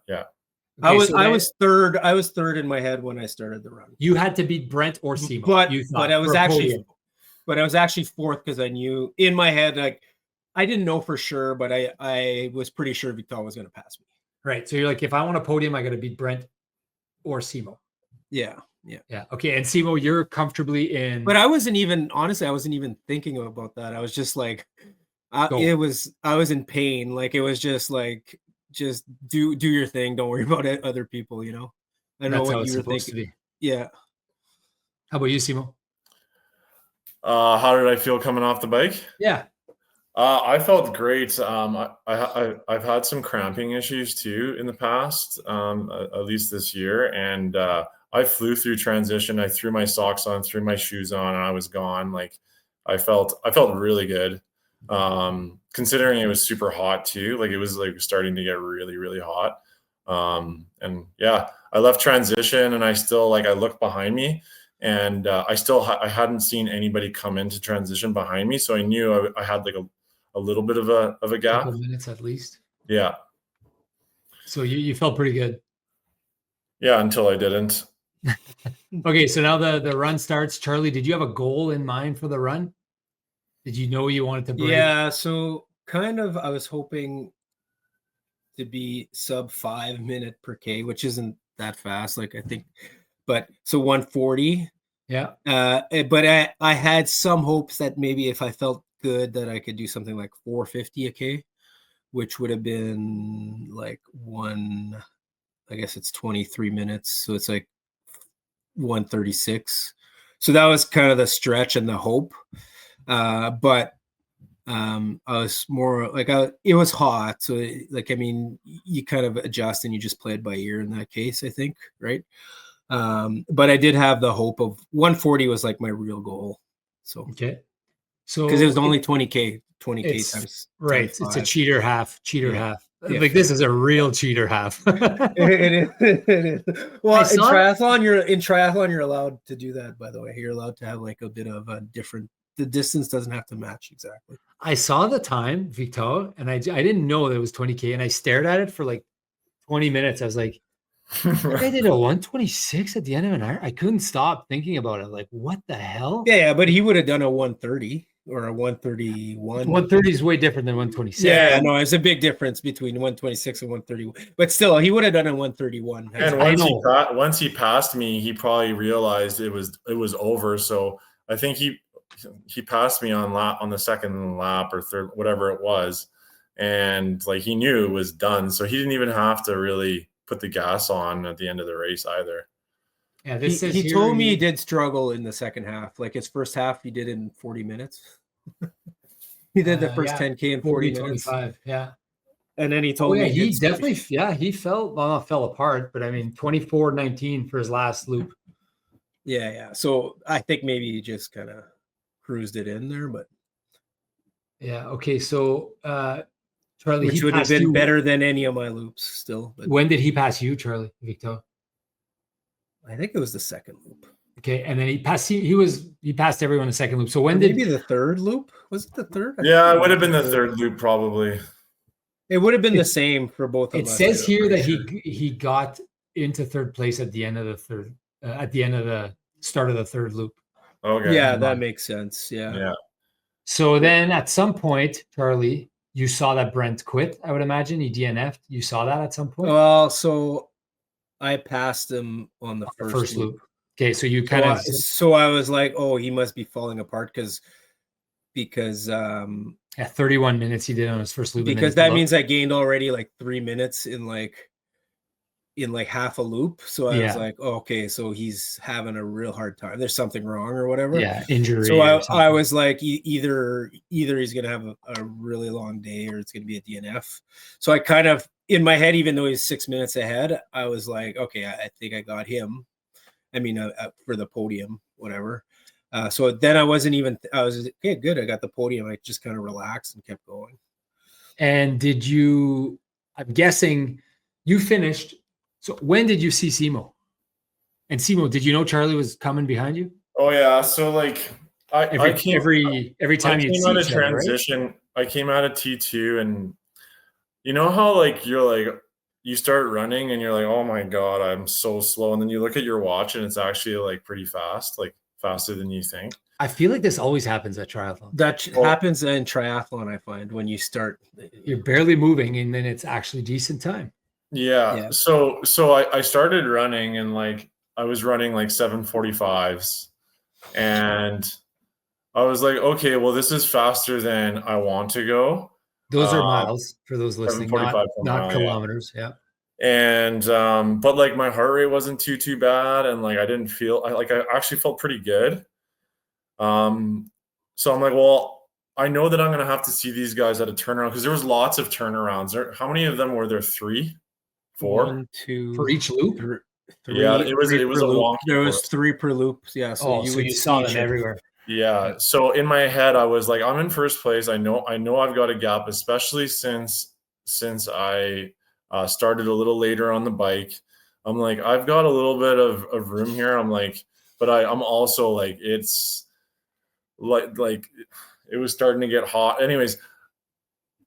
Okay, I was third. I was third in my head when I started the run. You had to beat Brent or Simo. But I was actually fourth, because I knew in my head, like, I didn't know for sure, but I was pretty sure Victor was going to pass me. Right. So you're like, if I want a podium, I got to beat Brent or Simo. Yeah. Okay. And Simo, you're comfortably in. But I wasn't even thinking about that. I was just like, I was in pain. Like, it was just like, just do your thing. Don't worry about it, other people, I know what you were thinking. Yeah. How about you, Simo? How did I feel coming off the bike? Yeah. I felt great. I've had some cramping issues too in the past, at least this year. And I flew through transition. I threw my socks on, threw my shoes on, and I was gone. Like, I felt really good. Considering it was super hot too. Like, it was like starting to get really, really hot. And yeah, I left transition, and I still, like, I looked behind me, and I hadn't seen anybody come into transition behind me. So I knew I had like a little bit of a gap. Couple minutes at least. Yeah. So you felt pretty good. Yeah, until I didn't. Okay, so now the run starts. Charlie, did you have a goal in mind for the run? Did you know you wanted to break? Yeah, so kind of, I was hoping to be sub 5 minute per K, which isn't that fast, like, I think, but so 140. Yeah. But I had some hopes that maybe if I felt good, that I could do something like 450 a K, which would have been like I guess it's 23 minutes. So it's like 136. So that was kind of the stretch and the hope. But I was more like, it was hot. So like, I mean, you kind of adjust and you just play it by ear in that case, I think. Right. But I did have the hope of 140 was like my real goal. So, okay. So, because it was only 20K times. Right. 25. It's a cheater half. Yeah. Like, this is a real cheater half. It is. Well, in triathlon, you're allowed to do that, by the way. You're allowed to have like a bit of a different the distance doesn't have to match exactly. I saw the time, Victor, and I didn't know that it was 20K, and I stared at it for like 20 minutes. I was like, that guy did a 126 at the end of an hour. I couldn't stop thinking about it. Like, what the hell? Yeah, but he would have done a 130 or a 131. 130 is way different than 126. Yeah, no, there's a big difference between 126 and 131. But still, he would have done a 131. And once he passed me, he probably realized it was over. So I think he passed me on the second lap or third, whatever it was, and like he knew it was done. So he didn't even have to really put the gas on at the end of the race either. Yeah, he told me he did struggle in the second half. Like his first half, he did it in 40 minutes. He did the first 10K in 40 minutes. 25, yeah. And then he told me he definitely, he fell apart, but I mean, 24:19 for his last loop. Yeah. So I think maybe he just kind of cruised it in there, but yeah. Okay, so Charlie, which would have been better than any of my loops still. But when did he pass you, Charlie, Victor? I think it was the second loop. Okay, and then he passed everyone the second loop. So when maybe the third loop? Was it the third? Yeah, it would have been the third loop probably. It would have been the same for both of us. It says here that he got into third place at the end of the third, at the end of the start of the third loop. Okay. Yeah, that makes sense. Yeah. So then at some point, Charlie, you saw that Brent quit, I would imagine. He DNF'd. You saw that at some point? Well, so I passed him on the first loop. Okay, so you kind of... So I was like, oh, he must be falling apart because 31 minutes he did on his first loop. Because that means I gained already like 3 minutes in like half a loop. So I was like, oh, okay, so he's having a real hard time. There's something wrong or whatever. Yeah, injury. So I was like, either he's gonna have a really long day or it's gonna be a DNF. So I kind of in my head, even though he's 6 minutes ahead, I was like, okay, I think I got him. I mean, for the podium, whatever. So then I was okay, good. I got the podium. I just kind of relaxed and kept going. And I'm guessing you finished. So when did you see Simo? And Simo, did you know Charlie was coming behind you? Oh yeah. So like every time you came out of transition, right? I came out of T2 and you know how like you're like, you start running and you're like, oh my God, I'm so slow. And then you look at your watch and it's actually like pretty fast, like faster than you think. I feel like this always happens at triathlon. That happens in triathlon, I find, when you start. You're barely moving and then it's actually decent time. Yeah. So I started running and like I was running like 7:45s and I was like, okay, well, this is faster than I want to go. Those are miles for those listening, not kilometers. Yeah. And but like my heart rate wasn't too bad, and like I actually felt pretty good. So I'm like, well, I know that I'm gonna have to see these guys at a turnaround because there was lots of turnarounds. How many of them were there? 3, 4? 1, 2 for each loop. 3. Yeah, it was a long. There was 3 per loop. Yeah, so you saw them everywhere. Yeah. So in my head, I was like, I'm in first place. I know I've got a gap, especially since I started a little later on the bike. I'm like, I've got a little bit of room here. I'm like, but I'm also like, it's like it was starting to get hot. Anyways,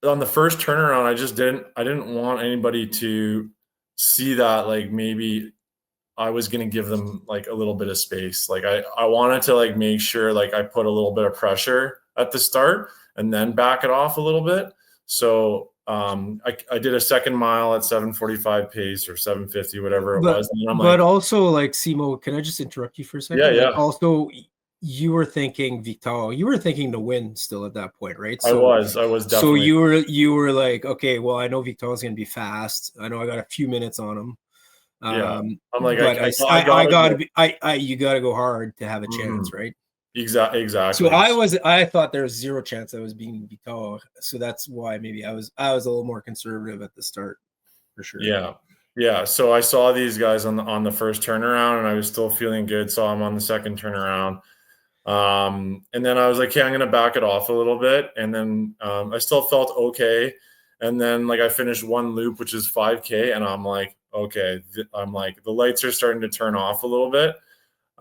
on the first turnaround, I didn't want anybody to see that like maybe I was going to give them like a little bit of space. Like I wanted to like make sure like I put a little bit of pressure at the start and then back it off a little bit. So I did a second mile at 7:45 pace or 7:50, whatever it was. And I'm but also like Simo, can I just interrupt you for a second? Yeah. Like, also, you were thinking Vital, you were thinking to win still at that point, right? So, I was definitely. So you were like, okay, well, I know Vital is going to be fast. I know I got a few minutes on him. Yeah, I'm like, you got to go hard to have a chance, right? Exactly. So I thought there was zero chance I was being Vital. So that's why maybe I was a little more conservative at the start, for sure. Yeah. So I saw these guys on the first turnaround, and I was still feeling good. Saw them on the second turnaround, and then I was like, okay, I'm gonna back it off a little bit, and then I still felt okay, and then like I finished one loop, which is 5K, and I'm like, okay, I'm like the lights are starting to turn off a little bit.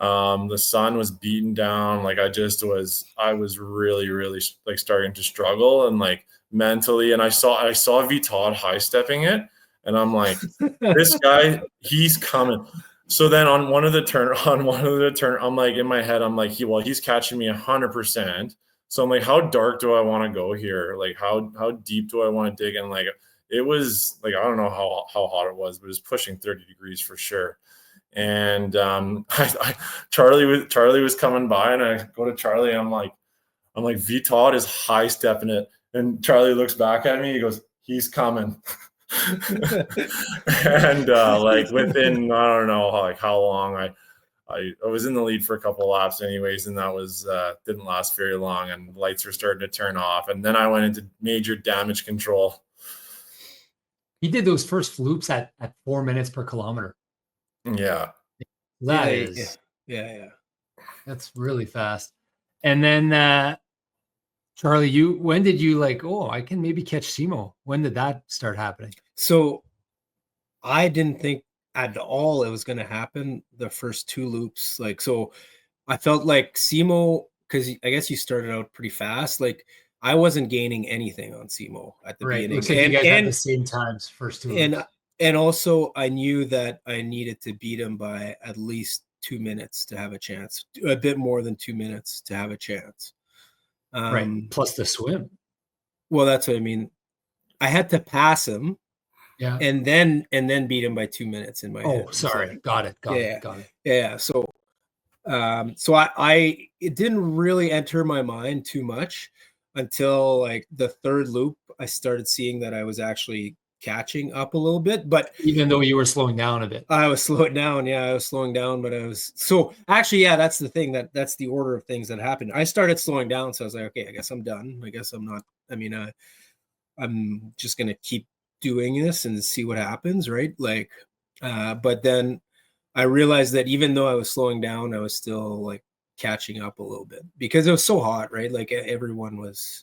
The sun was beaten down. Like I was really, really like starting to struggle and like mentally. And I saw V Todd high stepping it, and I'm like, this guy, he's coming. So then on one of the turn, I'm like in my head, I'm like, he's catching me 100%. So I'm like, how dark do I want to go here? Like how deep do I want to dig? And like it was like, I don't know how hot it was, but it was pushing 30 degrees for sure. And Charlie was coming by, and I go to Charlie, and I'm like, V Todd is high stepping it. And Charlie looks back at me, he goes, he's coming. And like within, I don't know like how long, I was in the lead for a couple of laps anyways, and that was didn't last very long, and lights were starting to turn off, and then I went into major damage control. He did those first loops at 4 minutes per kilometer. Yeah. Yeah. That's really fast. And then Charlie, when did you like, oh, I can maybe catch Simo? When did that start happening? So I didn't think at all it was going to happen the first 2 loops. Like, so I felt like Simo, because I guess you started out pretty fast. Like I wasn't gaining anything on Simo at the beginning. Looks like you guys had the same times first 2 loops. And also I knew that I needed to beat him by at least 2 minutes to have a chance, a bit more than 2 minutes to have a chance. Right. Plus the swim. Well, that's what I mean. I had to pass him. Yeah. And then beat him by 2 minutes in my head. Oh, sorry. Got it. Yeah. So I it didn't really enter my mind too much until like the 3rd loop. I started seeing that I was actually catching up a little bit, but even though you were slowing down a bit, I was slowing down. Yeah, I was slowing down, but I was so actually, yeah, that's the thing that's the order of things that happened. I started slowing down, so I was like, okay, I guess I'm done. I guess I'm not. I mean, I'm just gonna keep doing this and see what happens, right? Like, but then I realized that even though I was slowing down, I was still like catching up a little bit because it was so hot, right? Like everyone was.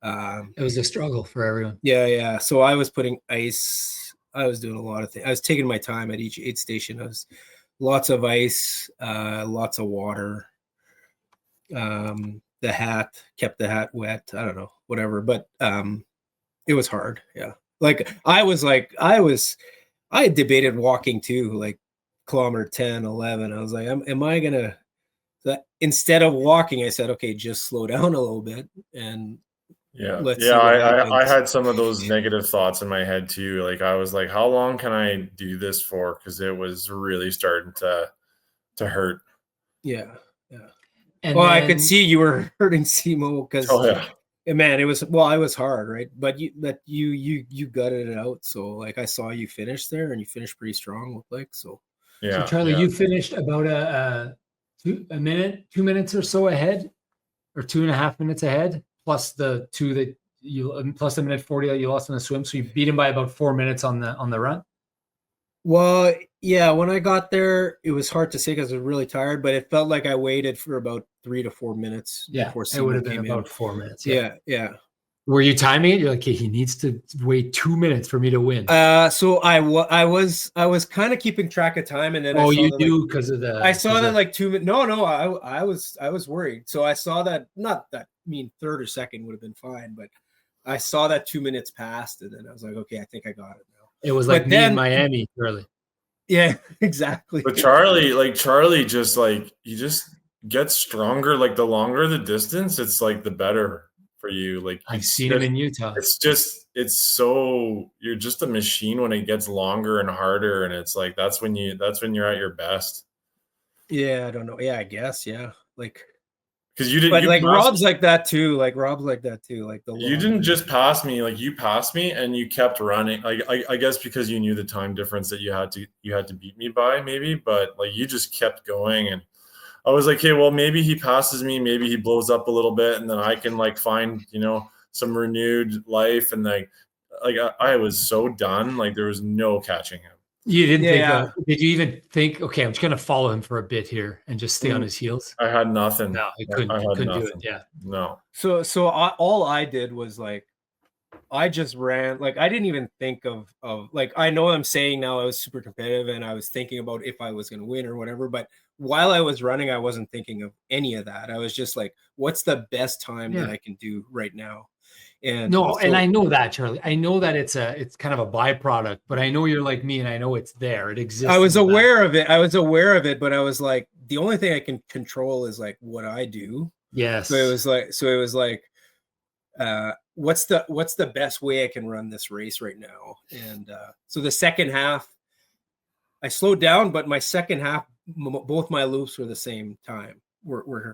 It was a struggle for everyone. Yeah. So I was putting ice. I was doing a lot of things. I was taking my time at each aid station. I was lots of ice, lots of water. The hat kept the hat wet. I don't know, whatever. But it was hard. Yeah. Like I had debated walking too, like kilometer 10, 11. I was like, am I gonna? Instead of walking, I said, okay, just slow down a little bit and. I had some of those negative thoughts in my head too. Like I was like, how long can I do this for? Because it was really starting to hurt. Yeah. And well, I could see you were hurting Simo because man, it was hard, right? But you gutted it out. So like I saw you finish there, and you finished pretty strong, looked like. So yeah. So Charlie, you finished about 2 minutes or so ahead, or 2.5 minutes ahead. Plus the 2 that you plus the minute 40 that you lost in the swim, so you beat him by about 4 minutes on the run. Well, yeah, when I got there, it was hard to say because I was really tired, but it felt like I waited for about 3 to 4 minutes. Yeah, before it would have been about 4 minutes. Yeah. Were you timing it? You're like, okay, he needs to wait 2 minutes for me to win. So I was kind of keeping track of time, and then because of the. I saw that like 2 minutes. No, I was worried. So I saw that not that. I mean, 3rd or 2nd would have been fine, but I saw that 2 minutes passed, and then I was like, okay, I think I got it now. It was like me in Miami, really. Yeah, exactly. But Charlie just like, you just get stronger. Like the longer the distance, it's like the better for you. Like I've seen him in Utah. It's so you're just a machine when it gets longer and harder, and it's like that's when you're at your best. Yeah, I don't know. Yeah, I guess. Yeah, like. Because you didn't, like Rob's like that too. Like you didn't just pass me. Like you passed me and you kept running. Like I guess because you knew the time difference that you had to beat me by maybe, but like you just kept going, and I was like, hey, well maybe he passes me, maybe he blows up a little bit, and then I can like find some renewed life, and like I was so done. Like there was no catching him. You didn't think did you even think, okay, I'm just going to follow him for a bit here and just stay on his heels? I had nothing. No, he couldn't do it. Yeah. No. So all I did was like I just ran, like, I didn't even think of like, I know I'm saying now I was super competitive and I was thinking about if I was going to win or whatever, but while I was running, I wasn't thinking of any of that. I was just like, what's the best time that I can do right now? And No, and so I know that, Charlie. I know that it's kind of a byproduct, but I know you're like me and I know it's there. It exists. I was in the back. aware of it. I was aware of it, but I was like, the only thing I can control is like what I do. Yes. So it was like, what's the best way I can run this race right now? And so the second half, I slowed down, but my second half, both my loops were the same time.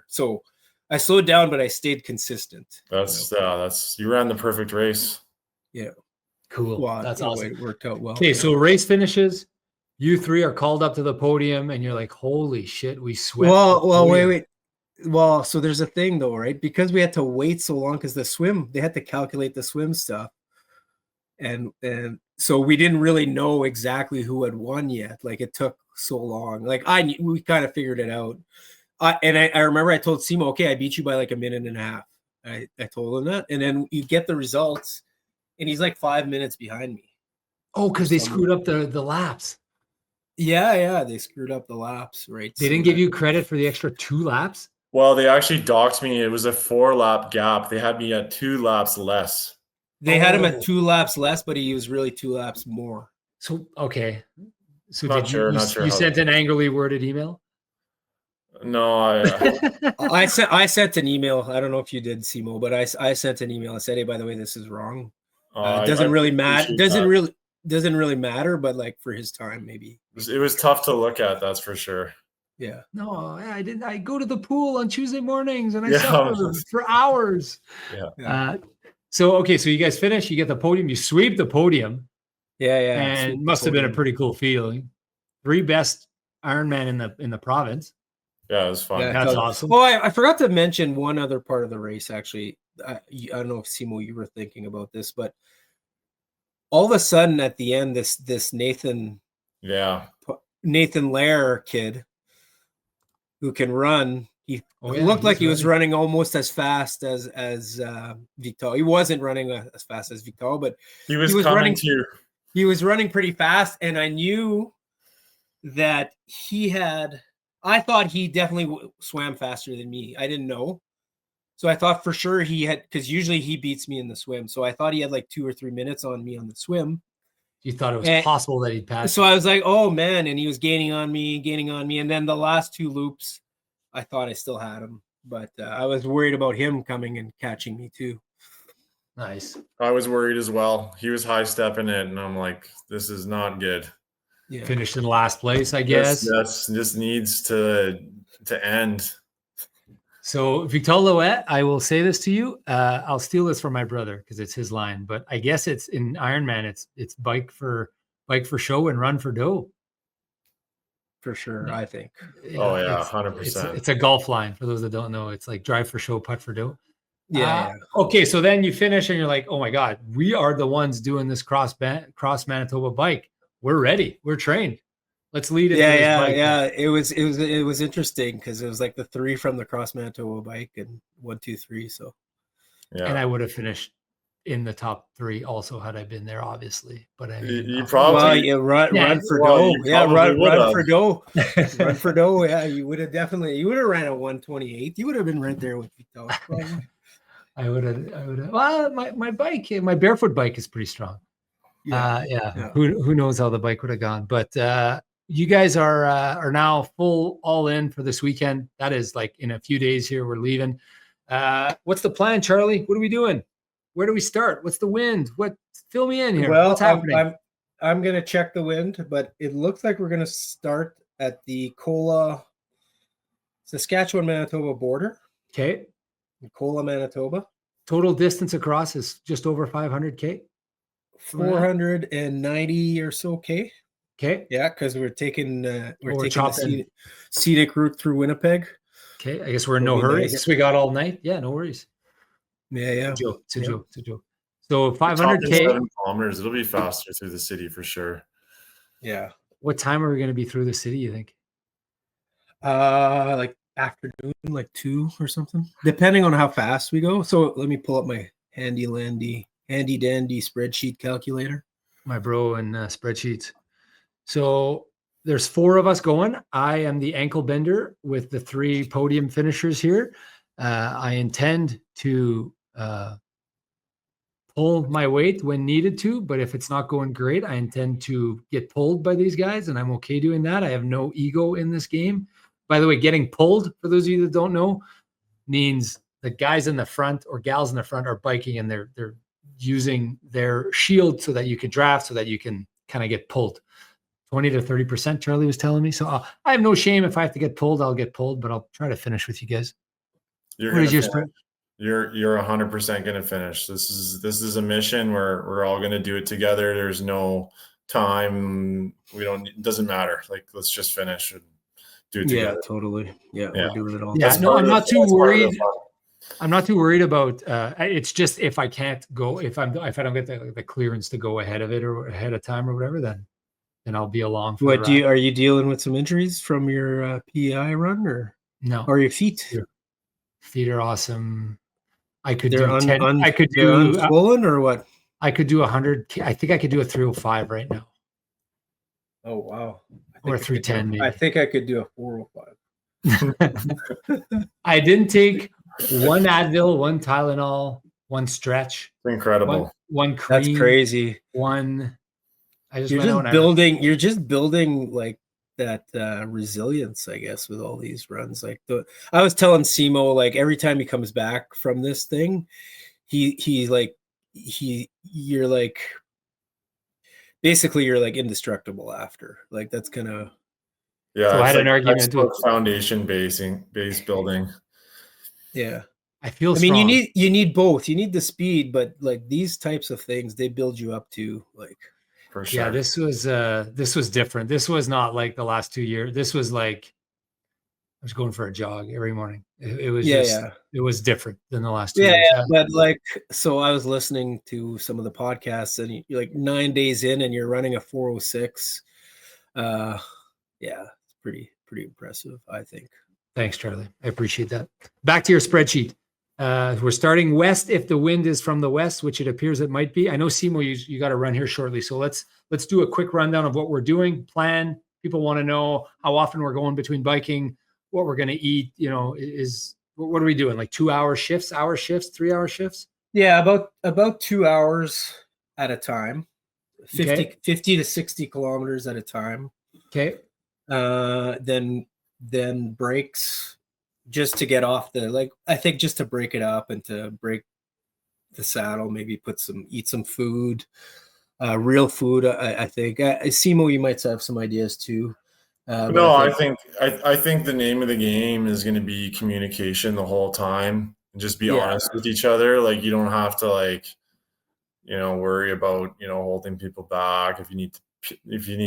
So I slowed down, but I stayed consistent. That's you ran the perfect race. Yeah. Cool. Well, that's no, awesome. it worked out well. Okay, so race finishes. You three are called up to the podium, and you're like, "Holy shit, we swept!" Well, wait. Well, so there's a thing though, right? Because we had to wait so long because they had to calculate the swim stuff. And so we didn't really know exactly who had won yet. Like it took so long. Like we kind of figured it out. And I remember I told Simo, okay, I beat you by like a minute and a half. I told him that. And then you get the results and he's like 5 minutes behind me. Oh, because they screwed up the laps. Yeah, they screwed up the laps, right? They didn't give you credit for the extra 2 laps? Well, they actually docked me. It was a 4-lap gap. They had me at 2 laps less. They had him at 2 laps less, but he was really 2 laps more. So, okay. So Not sure you sent an angrily worded email? No, I sent an email. I don't know if you did, Simo, but I sent an email. I said, hey, by the way, this is wrong. It doesn't really matter. Doesn't really matter, but like for his time, maybe. It was tough to look at, that's for sure. Yeah. No, I didn't. I go to the pool on Tuesday mornings and I suffer for hours. Yeah. So you guys finish, you get the podium, you sweep the podium. Yeah. And it must have been a pretty cool feeling. 3 best Ironman in the province. Yeah, it was fun. Yeah, that's awesome. Oh, I forgot to mention one other part of the race, actually. I don't know if Simo, you were thinking about this, but all of a sudden at the end, this Nathan Lair kid who can run, he looked like he was running almost as fast as Vital. He wasn't running as fast as Vital, but he was running too. He was running pretty fast, and I knew that I thought he definitely swam faster than me. I didn't know. So I thought for sure he had, because usually he beats me in the swim. So I thought he had like 2 or 3 minutes on me on the swim. You thought it was possible that he'd pass. So I was like, oh man. And he was gaining on me. And then the last 2 loops, I thought I still had him. But I was worried about him coming and catching me too. Nice. I was worried as well. He was high stepping it. And I'm like, this is not good. Yeah. Finished in last place, I guess. This needs to end. So Vital Louet, I will say this to you. I'll steal this from my brother because it's his line, but I guess it's in Ironman. It's bike for show and run for dough. For sure, I think. Oh yeah, 100%. It's a golf line for those that don't know. It's like drive for show, putt for dough. Yeah. Okay, so then you finish and you're like, oh my God, we are the ones doing this cross Manitoba bike. We're ready. We're trained. Let's lead it. Yeah. It was interesting because it was like the 3 from the cross Manitoba bike and 1, 2, 3. So yeah, and I would have finished in the top 3 also had I been there, obviously. But I mean, you probably run for dough. Yeah, run for dough. Run for dough. Yeah, you would have ran a 128. You would have been right there with Vital. I would have. Well, my bike, my barefoot bike is pretty strong. Yeah. Who knows how the bike would have gone? But you guys are now full all in for this weekend. That is like in a few days here. We're leaving. What's the plan, Charlie? What are we doing? Where do we start? What's the wind? Fill me in here. Well, what's happening? I'm gonna check the wind, but it looks like we're gonna start at the Kola, Saskatchewan, Manitoba border. Okay. Kola, Manitoba. Total distance across is just over 500K. 490 or so K. Okay. Yeah, because we're taking the scenic route through Winnipeg. Okay, I guess we're in no hurry. I guess we got all night. Yeah, no worries. Yeah. It's a joke. So 500K. 7 kilometers. It'll be faster through the city for sure. Yeah. What time are we going to be through the city, you think? Like afternoon, like 2 or something, depending on how fast we go. So let me pull up my handy landy handy dandy spreadsheet calculator. My bro and spreadsheets. So there's 4 of us going. I am the ankle bender with the 3 podium finishers here. I intend to pull my weight when needed to, but if it's not going great, I intend to get pulled by these guys, and I'm okay doing that. I have no ego in this game. By the way, getting pulled, for those of you that don't know, means the guys in the front or gals in the front are biking and they're using their shield so that you can draft, so that you can kind of get pulled. 20 to 30%, Charlie was telling me. So I have no shame. If I have to get pulled, I'll get pulled, but I'll try to finish with you guys. What is your sprint? You're 100% going to finish. This is a mission where we're all going to do it together. There's no time. It doesn't matter. Like, let's just finish and do it together. Yeah, totally. Yeah. We're doing it all. Yeah, no, I'm not too worried. I'm not too worried about it's just if I can't go, if I don't get the clearance to go ahead of it or ahead of time or whatever, then I'll be along for are you dealing with some injuries from your PEI run or no? Or your feet? Feet are awesome. I could they're do 10. I could do swollen or what? I could do 100. I think I could do a 305 right now. Oh wow! Or 310. Maybe. I think I could do a 405. I didn't take one Advil, one Tylenol, one stretch. Incredible. One cream. That's crazy. One. You're just building like that resilience, I guess, with all these runs. Like I was telling Simo, like every time he comes back from this thing, you're like indestructible after. Like that's kind of. Yeah, so I had an argument with foundation base building. Yeah. I mean, you need both. You need the speed, but like these types of things, they build you up to like. For sure. Yeah, this was different. This was not like the last 2 years. This was like I was going for a jog every morning. It was it was different than the last 2 years. Yeah, but like so I was listening to some of the podcasts and you're like 9 days in and you're running a 406. Yeah, it's pretty impressive, I think. Thanks, Charlie. I appreciate that. Back to your spreadsheet. We're starting west if the wind is from the west, which it appears it might be. I know, Simo, you got to run here shortly. So let's do a quick rundown of what we're doing. Plan. People want to know how often we're going between biking, what we're going to eat. You know, what are we doing? Like 2 hour shifts, 3 hour shifts? Yeah, about 2 hours at a time. 50 to 60 kilometers at a time. Okay. Then breaks. Just to get off I think just to break it up and to break the saddle, maybe eat some food, real food. I think Simo, you might have some ideas too. No, I think the name of the game is going to be communication the whole time and just be honest with each other. Like you don't have to worry about, holding people back if you need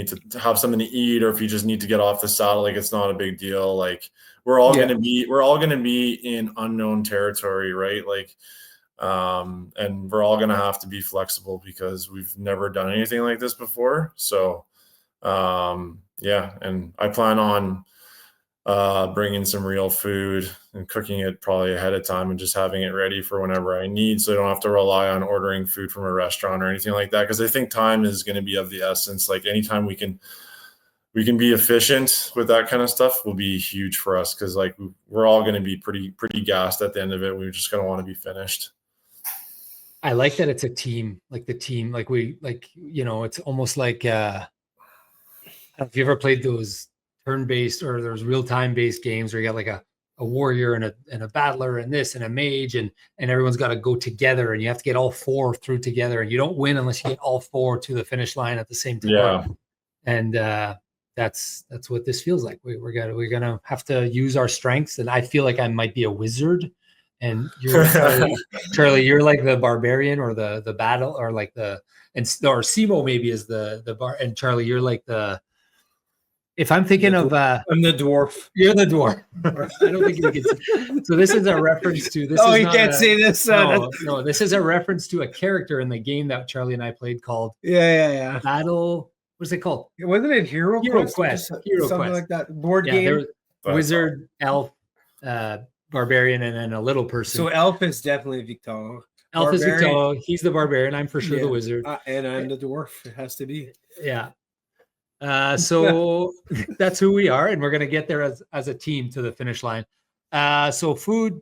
to have something to eat or if you just need to get off the saddle. Like it's not a big deal. Like we're all going to be in unknown territory, right? Like and we're all going to have to be flexible because we've never done anything like this before. So and I plan on bringing some real food and cooking it probably ahead of time and just having it ready for whenever I need, so I don't have to rely on ordering food from a restaurant or anything like that, because I think time is going to be of the essence. Like anytime we can be efficient with that kind of stuff will be huge for us, because like we're all going to be pretty gassed at the end of it. We're just going to want to be finished. I like that it's a team, like the team, like it's almost like I don't know if you ever played those turn-based or there's real-time based games where you got like a warrior and a battler and this and a mage and everyone's got to go together and you have to get all 4 through together, and you don't win unless you get all 4 to the finish line at the same time. Yeah. And that's what this feels like. We're gonna have to use our strengths, and I feel like I might be a wizard, and you're Charlie, you're like the barbarian or the battle or like or Simo maybe is the bar, and Charlie, you're like if I'm thinking of I'm the dwarf. You're the dwarf. I don't think you can see. So this is a reference to this. Oh, you can't say this. No, this is a reference to a character in the game that Charlie and I played called Battle. What's it called? Wasn't it Hero Quest? Hero something Quest. like that. Board game. Wizard, elf, barbarian, and then a little person. So elf is definitely Victor. Elf is Barbarian. Victor. He's the barbarian. I'm for sure the wizard. And I'm the dwarf. It has to be. Yeah. So that's who we are, and we're gonna get there as a team to the finish line. So food,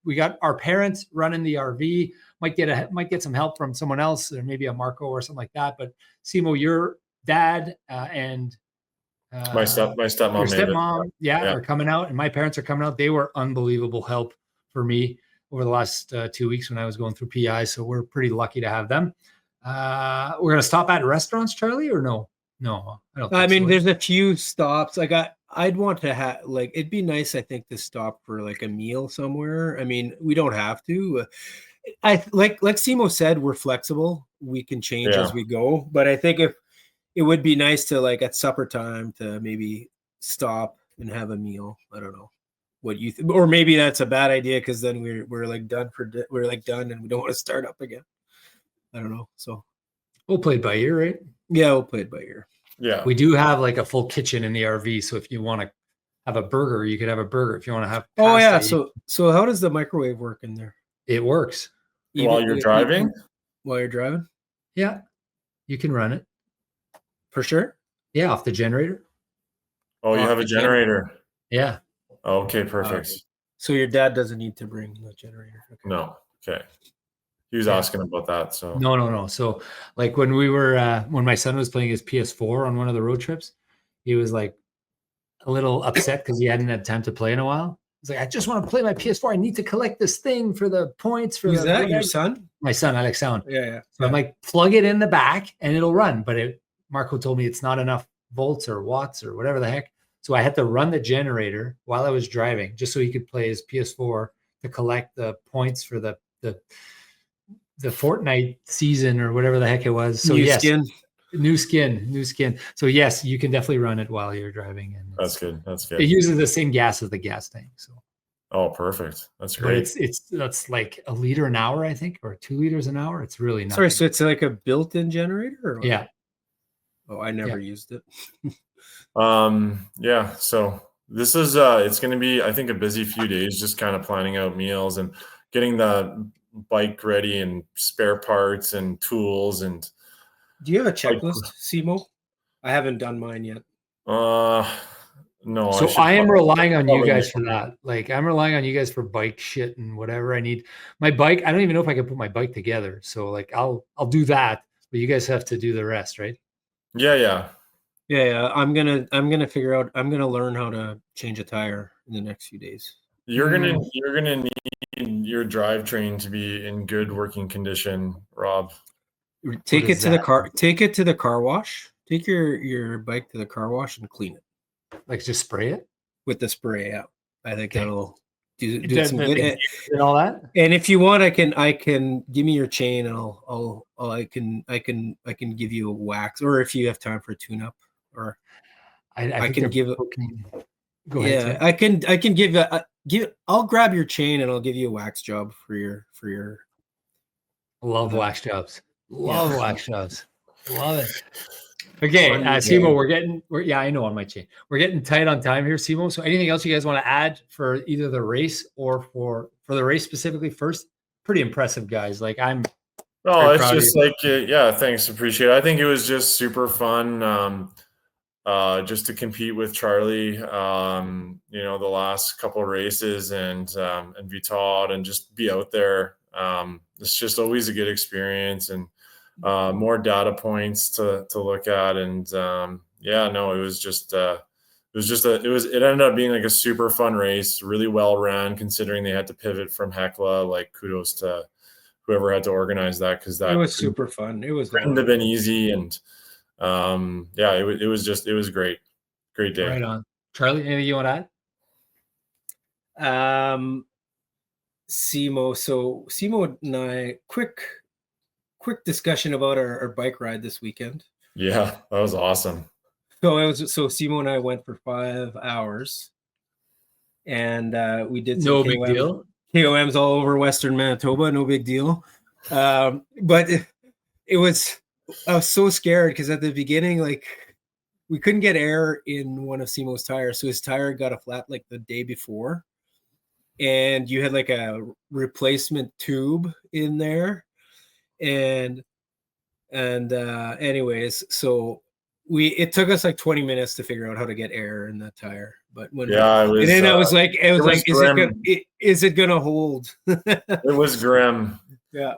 we got our parents running the RV. Might get some help from someone else, or maybe a Marco or something like that. But Simo, your dad and My stepmom, your maybe. stepmom, are coming out, and my parents are coming out. They were unbelievable help for me over the last 2 weeks when I was going through PI. So we're pretty lucky to have them. We're gonna stop at restaurants, Charlie, or no? No, I don't. I mean, so. there's a few stops. Like I'd want to have, like, it'd be nice, I think, to stop for like a meal somewhere. I mean, we don't have to. I like Simo said, we're flexible. We can change as we go. But I think if it would be nice to, like, at supper time to maybe stop and have a meal. I don't know what you think, or maybe that's a bad idea because then we're like done and we don't want to start up again. I don't know. So we'll play it by ear, right? Yeah, we'll play it by ear. Yeah, we do have like a full kitchen in the RV, so if you want to have a burger, you could have a burger. If you want to have pasta, so how does the microwave work in there? It works while you're driving. While you're driving, yeah, you can run it for sure. Yeah, off the generator. Oh, you have a generator. Yeah. Okay, perfect. So your dad doesn't need to bring the generator. Okay. No. Okay. He was asking about that. So no. So like when we were when my son was playing his PS4 on one of the road trips, he was like a little upset because he hadn't had time to play in a while. He's like, I just want to play my PS4. I need to collect this thing for the points for. Is that your son? My son, Alex Sound. Yeah. So I'm like, plug it in the back and it'll run. But Marco told me it's not enough volts or watts or whatever the heck. So I had to run the generator while I was driving just so he could play his PS4 to collect the points for the Fortnite season or whatever the heck it was. So new skin. So yes, you can definitely run it while you're driving. And that's good. It uses the same gas as the gas tank. So. Oh, perfect. That's great. But that's like a liter an hour, I think, or 2 liters an hour. It's really not. Sorry, so it's like a built-in generator? Or what? Yeah. Oh, I never used it. Yeah. So this is it's going to be, I think, a busy few days, just kind of planning out meals and getting the bike ready and spare parts and tools. And do you have a checklist, Simo? I haven't done mine yet. No. So I am relying on you guys for that. Like I'm relying on you guys for bike shit and whatever I need. My bike, I don't even know if I can put my bike together. So like I'll do that, but you guys have to do the rest, right? Yeah. I'm gonna figure out. I'm gonna learn how to change a tire in the next few days. You're gonna need your drivetrain to be in good working condition, Rob. Take it to the car. Take it to the car wash. Take your bike to the car wash and clean it. Like just spray it with the spray out. I think that'll do some good. And all that. And if you want, I can give me your chain and I can give you a wax, or if you have time for a tune up, or I can give it. Go ahead. Yeah, I can give. I'll grab your chain and I'll give you a wax job for your. Love wax jobs. Love wax jobs. Love it. Okay, Simo, I know on my chain. We're getting tight on time here, Simo. So anything else you guys want to add for either the race or for the race specifically first? Pretty impressive, guys. Like it's just like, thanks. Appreciate it. I think it was just super fun. Just to compete with Charlie, the last couple of races and Vitod and just be out there. It's just always a good experience and more data points to look at. And it ended up being like a super fun race, really well ran considering they had to pivot from Hecla. Like kudos to whoever had to organize that, because that was super fun. It couldn't have been easy. And it was great day. Right on. Charlie, anything you want to add? Simo and I quick discussion about our bike ride this weekend. Yeah, that was awesome. So Simo and I went for 5 hours, and we did some big deal. KOMs all over Western Manitoba, no big deal. But I was so scared because at the beginning, like, we couldn't get air in one of Simo's tires, so his tire got a flat like the day before. and you had like a replacement tube in there, and anyways, so it took us like 20 minutes to figure out how to get air in that tire. But when Yeah, it was. and then I was like, grim. is it gonna hold? It was grim. Yeah.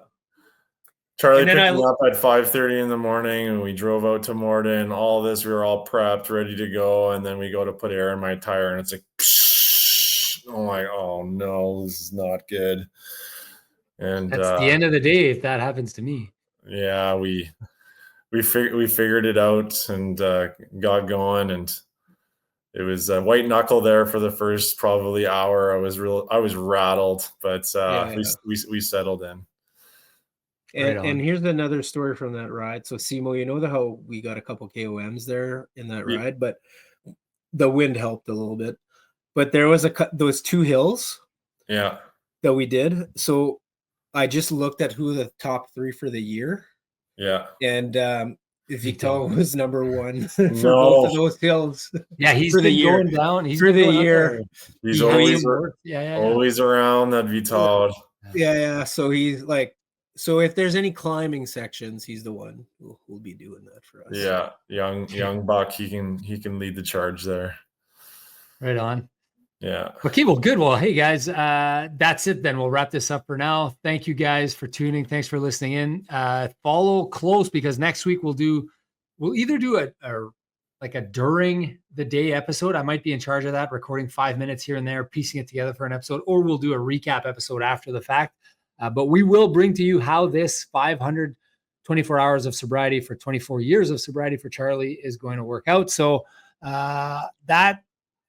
Charlie And then picked me up at 5:30 in the morning, and we drove out to Morden. All this, we were all prepped, ready to go, and then we go to put air in my tire, and it's like, I'm like, oh no, this is not good. And That's the end of the day if that happens to me. Yeah, we figured it out and got going, and it was a white knuckle there for the first probably hour. I was rattled, but we settled in. And here's another story from that ride. So Simo, you know how we got a couple KOMs there in that ride, but the wind helped a little bit. But there was those 2 hills, that we did. So I just looked at who the top 3 for the year. Yeah, and Vital was number 1 for both of those hills. Yeah, he's for the year. Going down. He's for the year. He's always around that Vital. Yeah. So he's like. So if there's any climbing sections, he's the one who'll be doing that for us. Yeah, young buck. He can lead the charge there. Right on. Yeah. Okay, well, good. Well, hey guys, that's it then. We'll wrap this up for now. Thank you guys for tuning. Thanks for listening in. Follow close because next week we'll either do a during the day episode. I might be in charge of that, recording 5 minutes here and there, piecing it together for an episode, or we'll do a recap episode after the fact. But we will bring to you how this 524 hours of sobriety for 24 years of sobriety for Charlie is going to work out. So that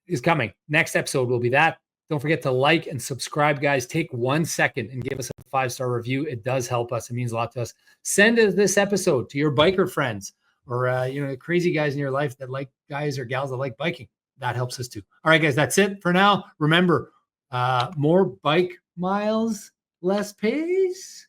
is coming. Next episode will be that. Don't forget to like and subscribe, guys. Take 1 second and give us a 5-star review. It does help us. It means a lot to us. Send this episode to your biker friends or crazy guys in your life that like guys or gals that like biking. That helps us too. All right, guys, that's it for now. Remember, more bike miles, less pace.